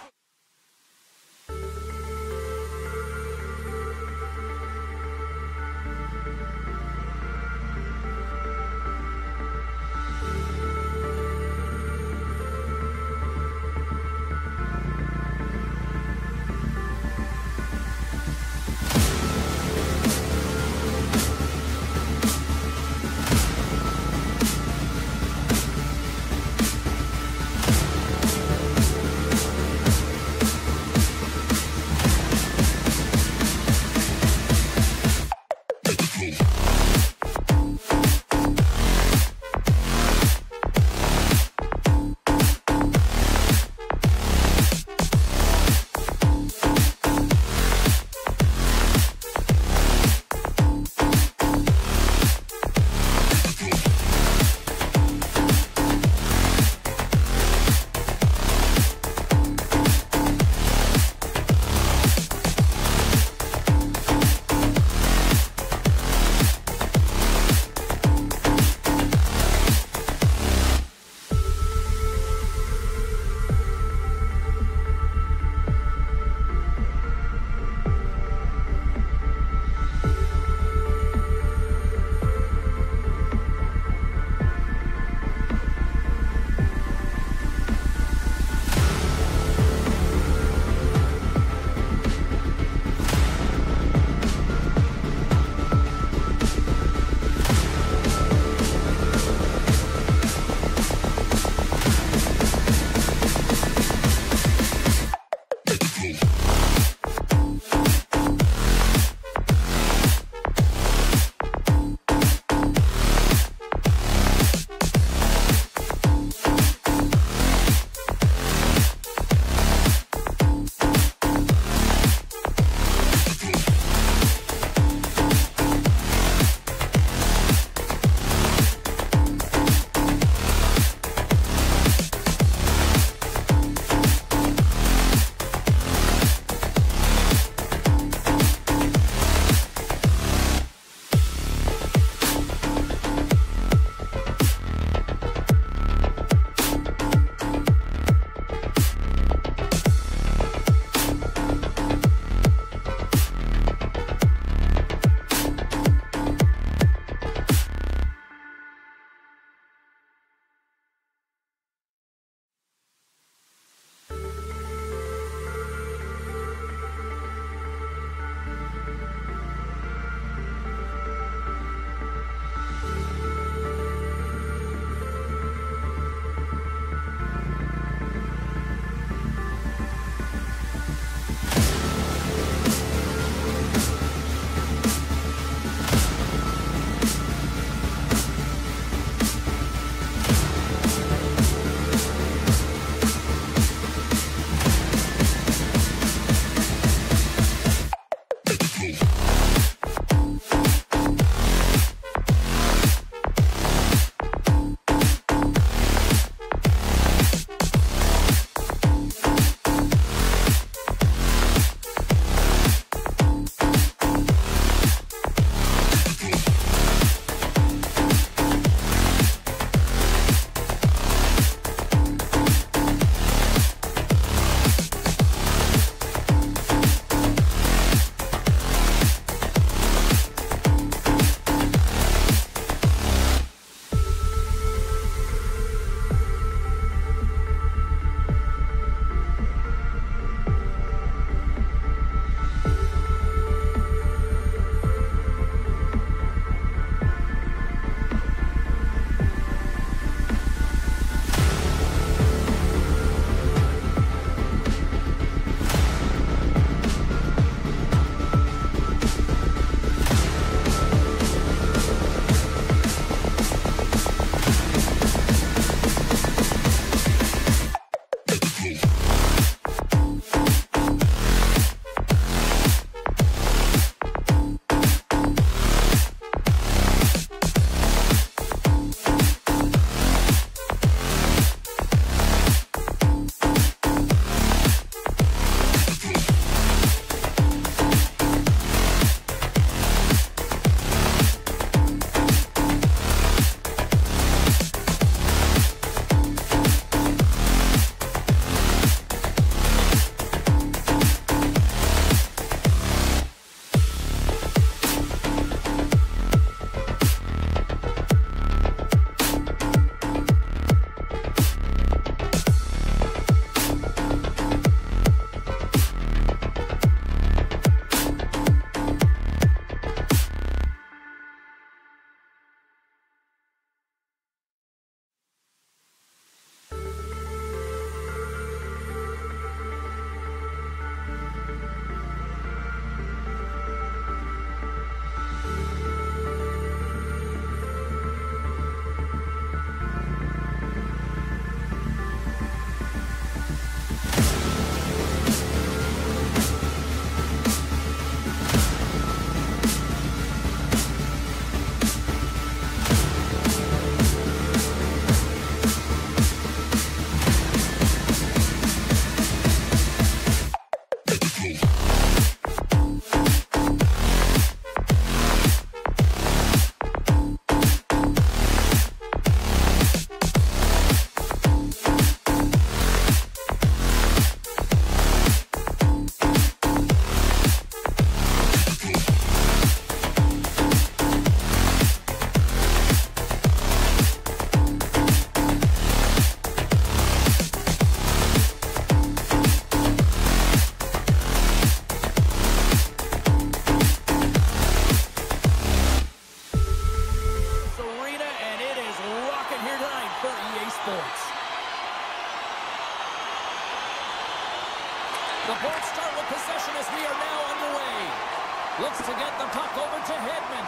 Looks to get the puck over to Hedman.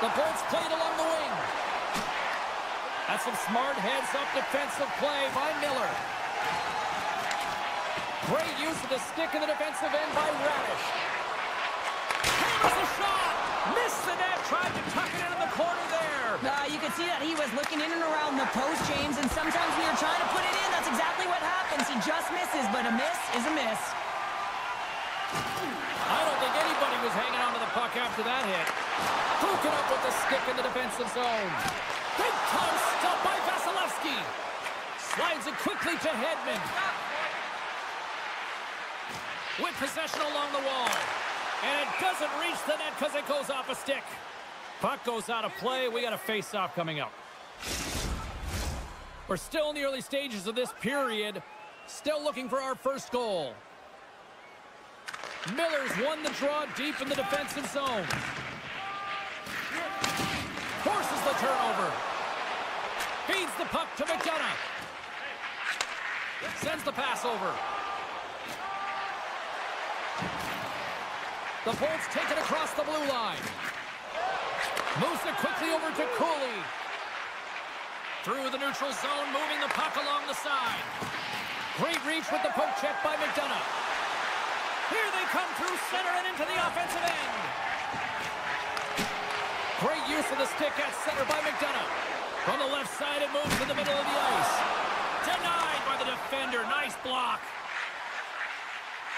The Bolts played along the wing. That's some smart heads-up defensive play by Miller. Great use of the stick in the defensive end by Radish. Hammers a shot! Missed the net, tried to tuck it in the corner there. You could see that he was looking in and around the post, James, and sometimes when you're trying to put it in, that's exactly what happens. He just misses, but a miss is a miss. I don't think anybody was hanging on to the puck after that hit. Hooking up with the stick in the defensive zone. Big time stop by Vasilevsky. Slides it quickly to Hedman. With possession along the wall. And it doesn't reach the net because it goes off a stick. Puck goes out of play. We got a face-off coming up. We're still in the early stages of this period. Still looking for our first goal. Miller's won the draw deep in the defensive zone. Forces the turnover. Feeds the puck to McDonough. Sends the pass over. The Bolts take it across the blue line. Moves it quickly over to Cooley. Through the neutral zone, moving the puck along the side. Great reach with the poke check by McDonough. Here they come through center and into the offensive end. Great use of the stick at center by McDonough. From the left side, it moves to the middle of the ice. Denied by the defender. Nice block.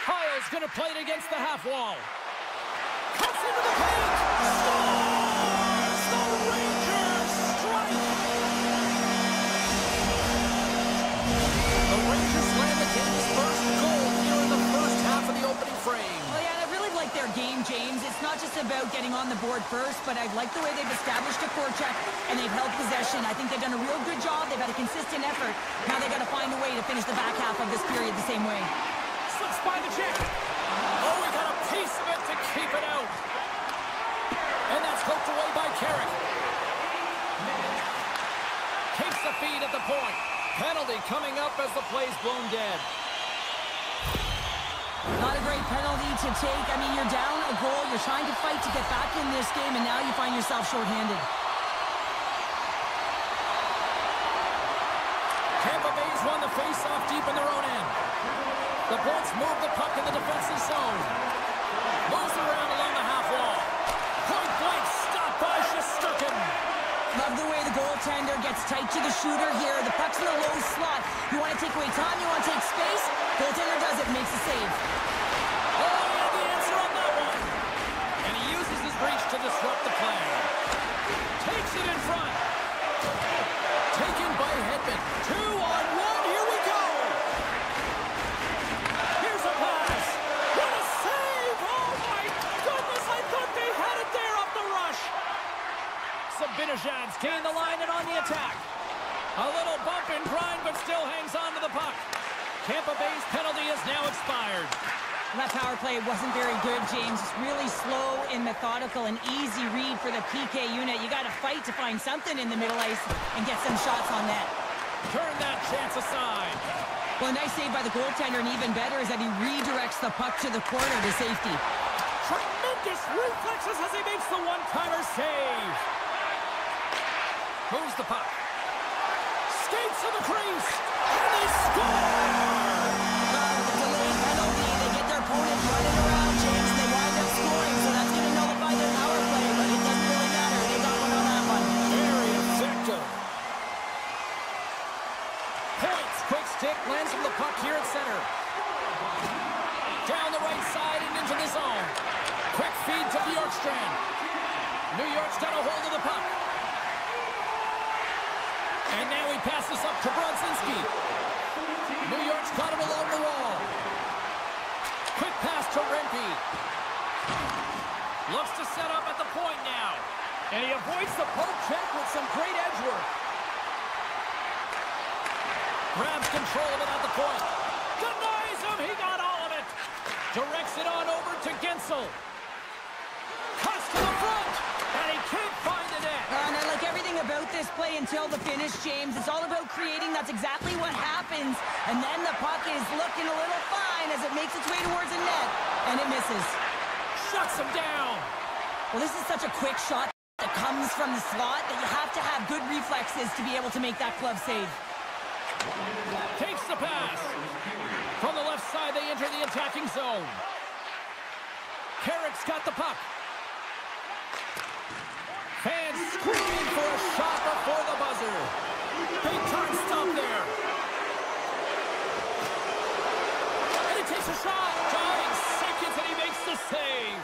Kyle's going to play it against the half wall. Cuts into the paint. Scores! The Rangers strike! The Rangers land the game's first goal here in the first half of the opening frame. Oh, yeah, I really like their game, James. It's not just about getting on the board first, but I like the way they've established a forecheck and they've held possession. I think they've done a real good job. They've had a consistent effort. Now they've got to find a way to finish the back half of this period the same way. Slips by the check. Oh, we got a piece of it to keep it out. And that's poked away by Carrick. Takes the feed at the point. Penalty coming up as the play's blown dead. Not a great penalty to take. I mean, you're down a goal. You're trying to fight to get back in this game, and now you find yourself shorthanded. Tampa Bay's won the face-off deep in their own end. The Bolts move the puck in the defensive zone. Moves around along the half wall. Point blank stop by Shesterkin. Love the way the goaltender gets tight to the shooter here. The puck's in the low slot. You want to take away time, you want to take space. Goaltender does it, makes a save. Oh, yeah, the answer on that one. And he uses his reach to disrupt the play. Takes it in front. Taken by Hedman. 2-on-1, here we go. Here's a pass. What a save! Oh my goodness, I thought they had it there off the rush. Sabinajad's gained the line and on the attack. A little bump and grind, but still hangs on to the puck. Tampa Bay's penalty is now expired. And that power play wasn't very good, James. It's really slow and methodical and easy read for the PK unit. You got to fight to find something in the middle ice and get some shots on net. Turn that chance aside. Well, a nice save by the goaltender, and even better is that he redirects the puck to the corner to safety. Tremendous reflexes as he makes the one-timer save. Moves the puck. Skates to the crease. And they score! The delayed penalty. They get their opponent running around, James. They wind up scoring, so that's going to nullify their power play, but it doesn't really matter. They got one on that one. Very effective. Points. Quick stick lands from the puck here at center. Down the right side and into the zone. Quick feed to Bjorkstrand. New York's got a hold of the puck. And now he passes up to Brodzinski. New York's got him along the wall. Quick pass to Rempe. Looks to set up at the point now. And he avoids the poke check with some great edge work. Grabs control of it at the point. Denies him. He got all of it. Directs it on over to Gensel. Cuts to the front. And he can't find the net. And I like everything about this play until the finish, James. It's all about creating. That's exactly what happens. And then the puck is looking a little fine as it makes its way towards the net. And it misses. Shuts him down. Well, this is such a quick shot that comes from the slot that you have to have good reflexes to be able to make that glove save. Takes the pass. From the left side, they enter the attacking zone. Carrick's got the puck. Fans screaming for a shot before the buzzer. Big time stop there. And he takes a shot. Dying seconds, and he makes the save.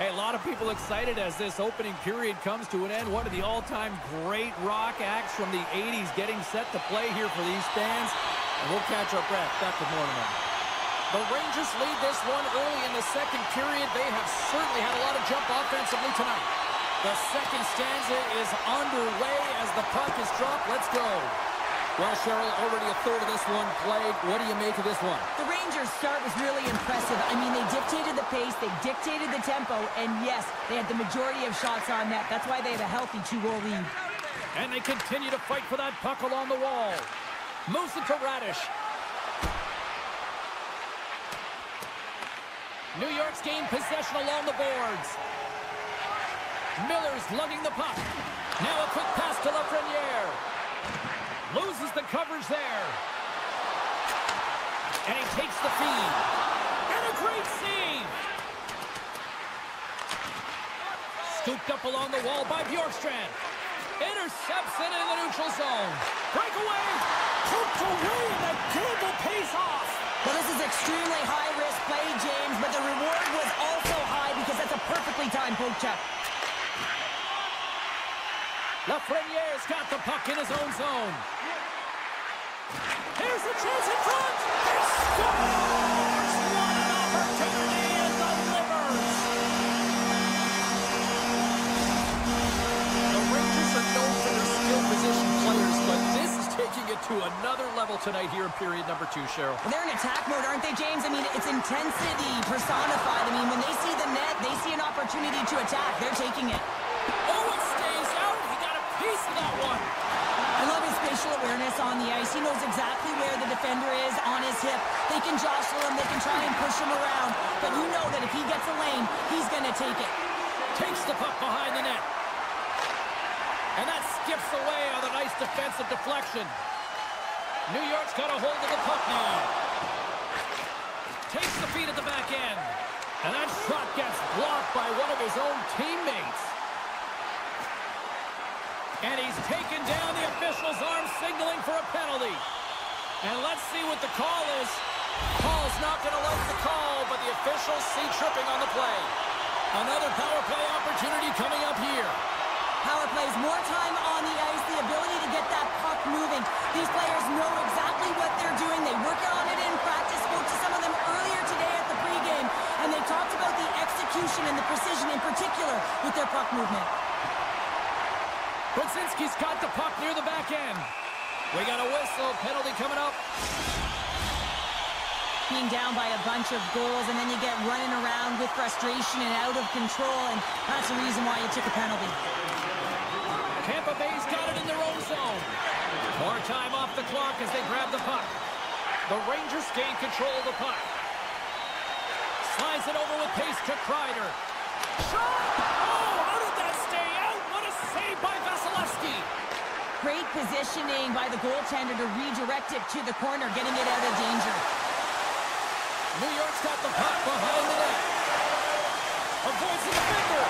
Hey, a lot of people excited as this opening period comes to an end. One of the all-time great rock acts from the 80s getting set to play here for these fans. And we'll catch our breath. Back with more in a moment. The Rangers lead this one early in the second period. They have certainly had a lot of jump offensively tonight. The second stanza is underway as the puck is dropped. Let's go. Well, Cheryl, already a third of this one played. What do you make of this one? The Rangers' start was really impressive. I mean, they dictated the pace, they dictated the tempo, and yes, they had the majority of shots on net. That's why they have a healthy 2-goal lead. And they continue to fight for that puck along the wall. Moves it to Radish. New York's gained possession along the boards. Miller's lugging the puck. Now a quick pass to Lafreniere. Loses the coverage there. And he takes the feed. And a great save. Scooped up along the wall by Bjorkstrand. Intercepts it in the neutral zone. Breakaway. Poked away and the Campbell pays off. Well, this is extremely high-risk play, James, but the reward was also high because that's a perfectly timed poke check. Lafreniere's got the puck in his own zone. Here's the chance in front. He scores! What an opportunity and delivers! The Rangers are known for their skill position players, but this is taking it to another level tonight here in period number 2, Cheryl. Well, they're in attack mode, aren't they, James? I mean, it's intensity personified. I mean, when they see the net, they see an opportunity to attack. They're taking it. Oh, it stays out. He got a piece of that one. I love his spatial awareness on the ice. He knows exactly where the defender is on his hip. They can jostle him. They can try and push him around. But you know that if he gets a lane, he's going to take it. Takes the puck behind the net. And that skips away on a nice defensive deflection. New York's got a hold of the puck now. Takes the feed at the back end. And that shot gets blocked by one of his own teammates. And he's taken down. The official's arm signaling for a penalty. And let's see what the call is. Paul's not going to like the call, but the officials see tripping on the play. Another power play opportunity coming up here. Power plays, more time on the ice, the ability to get that puck moving. These players know exactly what they're doing. They work on it in practice. Spoke to some of them earlier today at the pregame, and they talked about the execution and the precision in particular with their puck movement. Brzezinski's got the puck near the back end. We got a whistle, penalty coming up. Being down by a bunch of goals, and then you get running around with frustration and out of control, and that's the reason why you took a penalty. Tampa Bay's got it in their own zone. More time off the clock as they grab the puck. The Rangers gain control of the puck. Slides it over with pace to Kreider. Shot! Oh, how did that stay out? What a save by Vasilevsky. Great positioning by the goaltender to redirect it to the corner, getting it out of danger. New York's got the puck behind the net. Avoids the defender.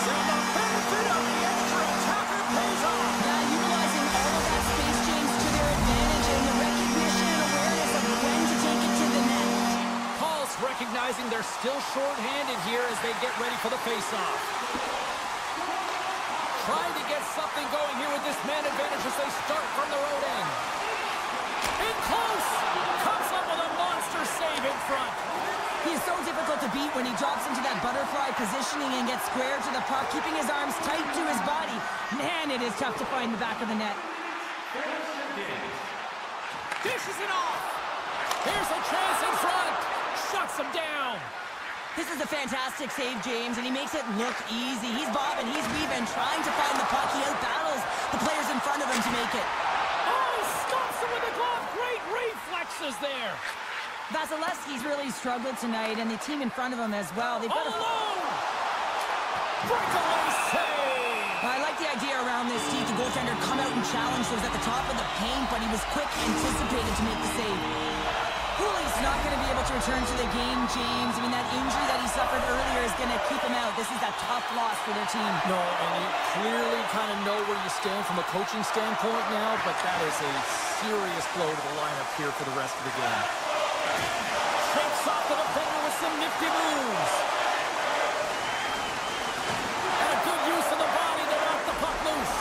And the benefit of the extra attacker pays off. Yeah, utilizing all of that space, James, to their advantage, and the recognition and awareness of when to take it to the net. Paul's recognizing they're still short-handed here as they get ready for the face-off. Trying to get something going here with this man advantage as they start from their own end. In close! Comes up with a monster save in front. He is so difficult to beat when he drops into that butterfly positioning and gets square to the puck, keeping his arms tight to his body. Man, it is tough to find the back of the net. Dishes it off. Here's a chance in front. Shuts him down. This is a fantastic save, James, and he makes it look easy. He's bobbing, he's weaving, trying to find the puck. He outbattles the players in front of him to make it. Oh, he stops him with a glove. Great reflexes there. Vasilevsky's really struggled tonight, and the team in front of him as well. They've got alone! Breakaway save! I like the idea around this, Steve. The goaltender come out and challenge those at the top of the paint, but he was quick, anticipated to make the save. Hooley's not going to be able to return to the game, James. I mean, that injury that he suffered earlier is going to keep him out. This is a tough loss for their team. No, and you clearly kind of know where you stand from a coaching standpoint now, but that is a serious blow to the lineup here for the rest of the game. Shakes off the defender with some nifty moves. And a good use of the body to knock the puck loose.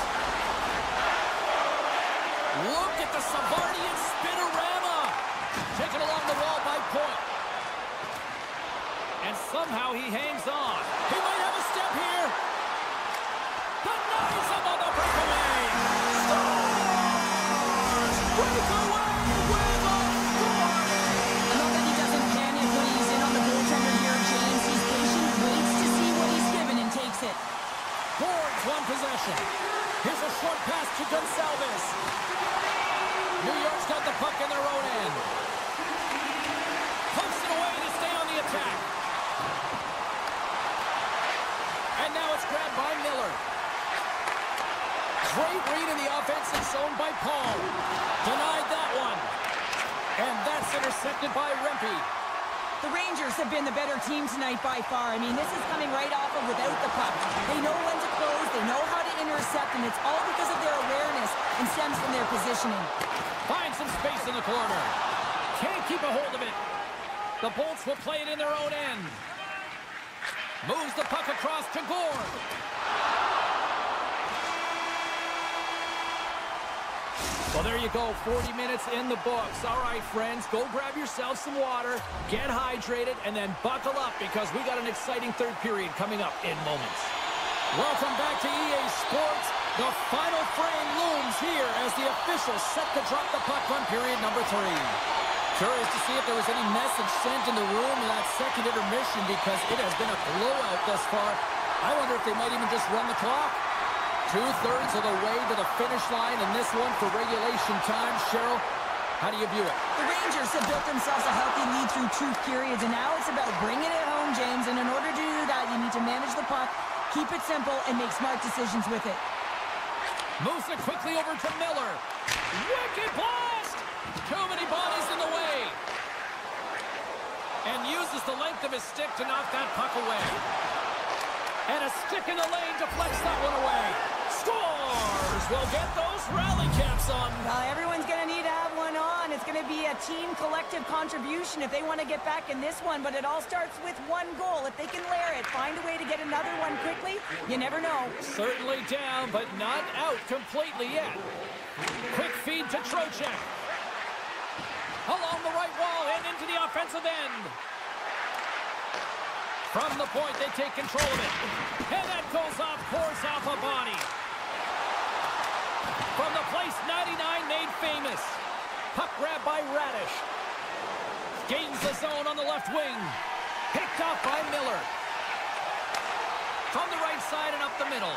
Look at the Savardian spinorama. Taken along the wall by Point. And somehow he hangs on. He might have a step here. Denies him on the breakaway. Scores! Breakaway with a score! I love that he doesn't panic when he's in on the goaltender here, James. He's patient, waits to see what he's given, and takes it. Boards one possession. Here's a short pass to Gonsalves. New York's got the puck in their own end. Pumps it away to stay on the attack. And now it's grabbed by Miller. Great read in the offensive zone by Paul. Denied that one. And that's intercepted by Rempe. The Rangers have been the better team tonight by far. I mean, this is coming right off of without the puck. They know when to close, they know how to intercept, and it's all because of their awareness and stems from their positioning. Finds some space in the corner. Can't keep a hold of it. The Bolts will play it in their own end. Moves the puck across to Gord. Well, there you go. 40 minutes in the books. All right, friends, go grab yourself some water, get hydrated, and then buckle up because we got an exciting third period coming up in moments. Welcome back to EA Sports. The final frame looms here as the officials set to drop the puck on period number 3. Curious to see if there was any message sent in the room in that second intermission because it has been a blowout thus far. I wonder if they might even just run the clock. 2/3 of the way to the finish line in this one for regulation time. Cheryl, how do you view it? The Rangers have built themselves a healthy lead through 2 periods, and now it's about bringing it home, James. And in order to do that, you need to manage the puck, keep it simple, and make smart decisions with it. Moves it quickly over to Miller. Wicked blast! Too many bodies in the way. And uses the length of his stick to knock that puck away. And a stick in the lane deflects that one away. Scores! We'll get those rally caps on. Everyone's going to need to have one on. It's going to be a team collective contribution if they want to get back in this one. But it all starts with one goal. If they can layer it, find a way to get another one quickly, you never know. Certainly down, but not out completely yet. Quick feed to Trocheck. Along the right wall and into the offensive end. From the point, they take control of it. And that goes off, pours off a body. From the place 99 made famous. Puck grab by Radish. Gains the zone on the left wing. Picked off by Miller. From the right side and up the middle.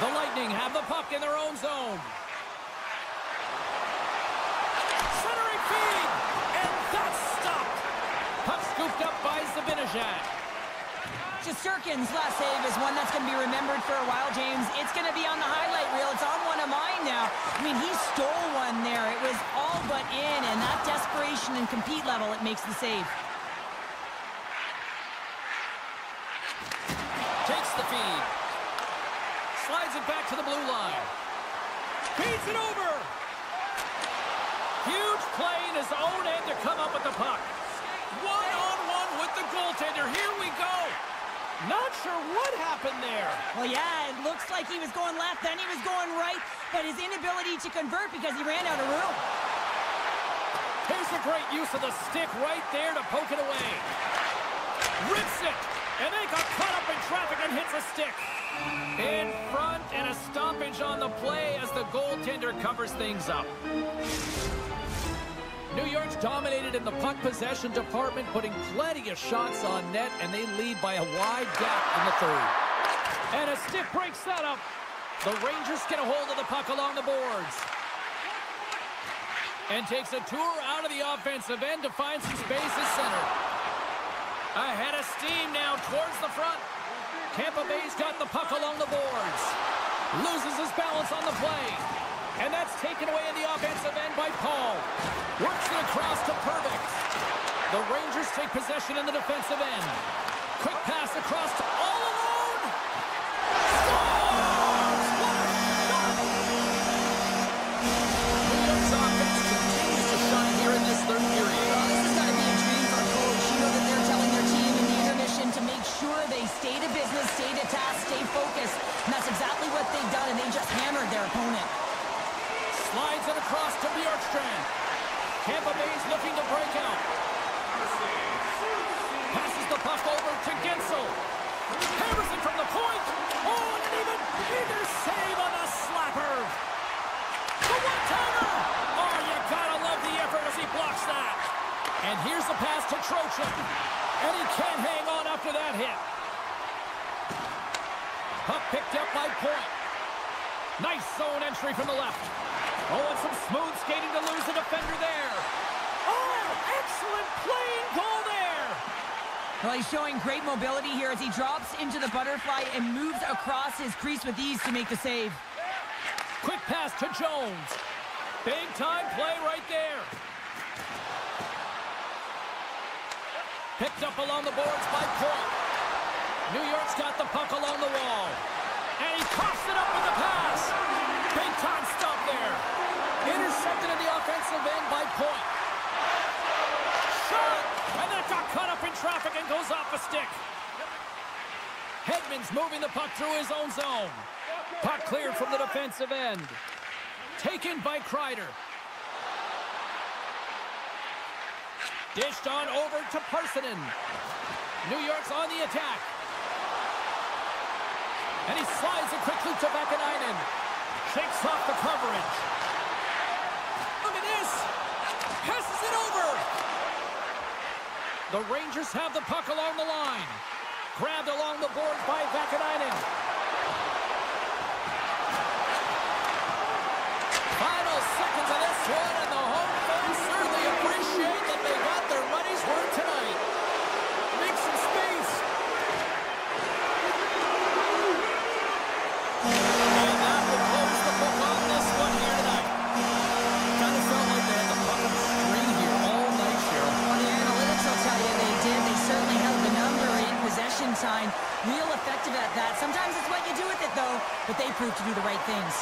The Lightning have the puck in their own zone. Centering feed. And that's stopped. Puck scooped up by Zibanejad. Shesterkin's last save is one that's going to be remembered for a while, James. It's going to be on the highlight reel. It's on one of mine now. I mean, he stole one there. It was all but in, and that desperation and compete level, it makes the save. Takes the feed. Slides it back to the blue line. Feeds it over. Huge play in his own end to come up with the puck. One-on-one with the goaltender. Here we go. Not sure what happened there. Well, yeah, it looks like he was going left, then he was going right, but his inability to convert because he ran out of room. Here's a great use of the stick right there to poke it away. Rips it, and they got caught up in traffic and hits a stick. In front, and a stoppage on the play as the goaltender covers things up. New York's dominated in the puck possession department, putting plenty of shots on net, and they lead by a wide gap in the third. And a stick breaks that up. The Rangers get a hold of the puck along the boards. And takes a tour out of the offensive end to find some space at center. Ahead of steam now towards the front. Tampa Bay's got the puck along the boards. Loses his balance on the play. And that's taken away in the offensive end by Paul. Works it across to Perfect. The Rangers take possession in the defensive end. Quick pass across to all alone. Scores! What a shot! New York's offense continues to shine here in this third period. Well, this has got to be a dream for a coach. You know that they're telling their team in the intermission to make sure they stay to business, stay to task, stay focused. And that's exactly what they've done, and they just hammered their opponent. Slides it across to Bjorkstrand. Tampa Bay's looking to break out. Passes the puck over to Gensel. Hammers it from the point. Oh, and even bigger save on the slapper. The one-timer. Oh, you gotta love the effort as he blocks that. And here's the pass to Trocheck. And he can't hang on after that hit. Puck picked up by Point. Nice zone entry from the left. Oh, and some smooth skating to lose the defender there. Oh, excellent playing goal there. Well, he's showing great mobility here as he drops into the butterfly and moves across his crease with ease to make the save. Quick pass to Jones. Big time play right there. Picked up along the boards by Point. New York's got the puck along the wall. And he coughs it up with the pass. Big time stop there. Intercepted in the offensive end by Point. Shot! And that got caught up in traffic and goes off a stick. Hedman's moving the puck through his own zone. Puck cleared from the defensive end. Taken by Kreider. Dished on over to Parsonen. New York's on the attack. And he slides it quickly to Vakanainen. Shakes off the coverage. Look at this. Passes it over. The Rangers have the puck along the line. Grabbed along the boards by Vakanainen. Final seconds of this one, and the home fans certainly appreciate that they got their money's worth tonight. Make some space. And that will close the book on this one here tonight. Kind of felt like they had the puck on the string here all night, Cheryl. Well, the analytics will tell you they did. They certainly held the number in possession time. Real effective at that. Sometimes it's what you do with it, though, but they proved to do the right things.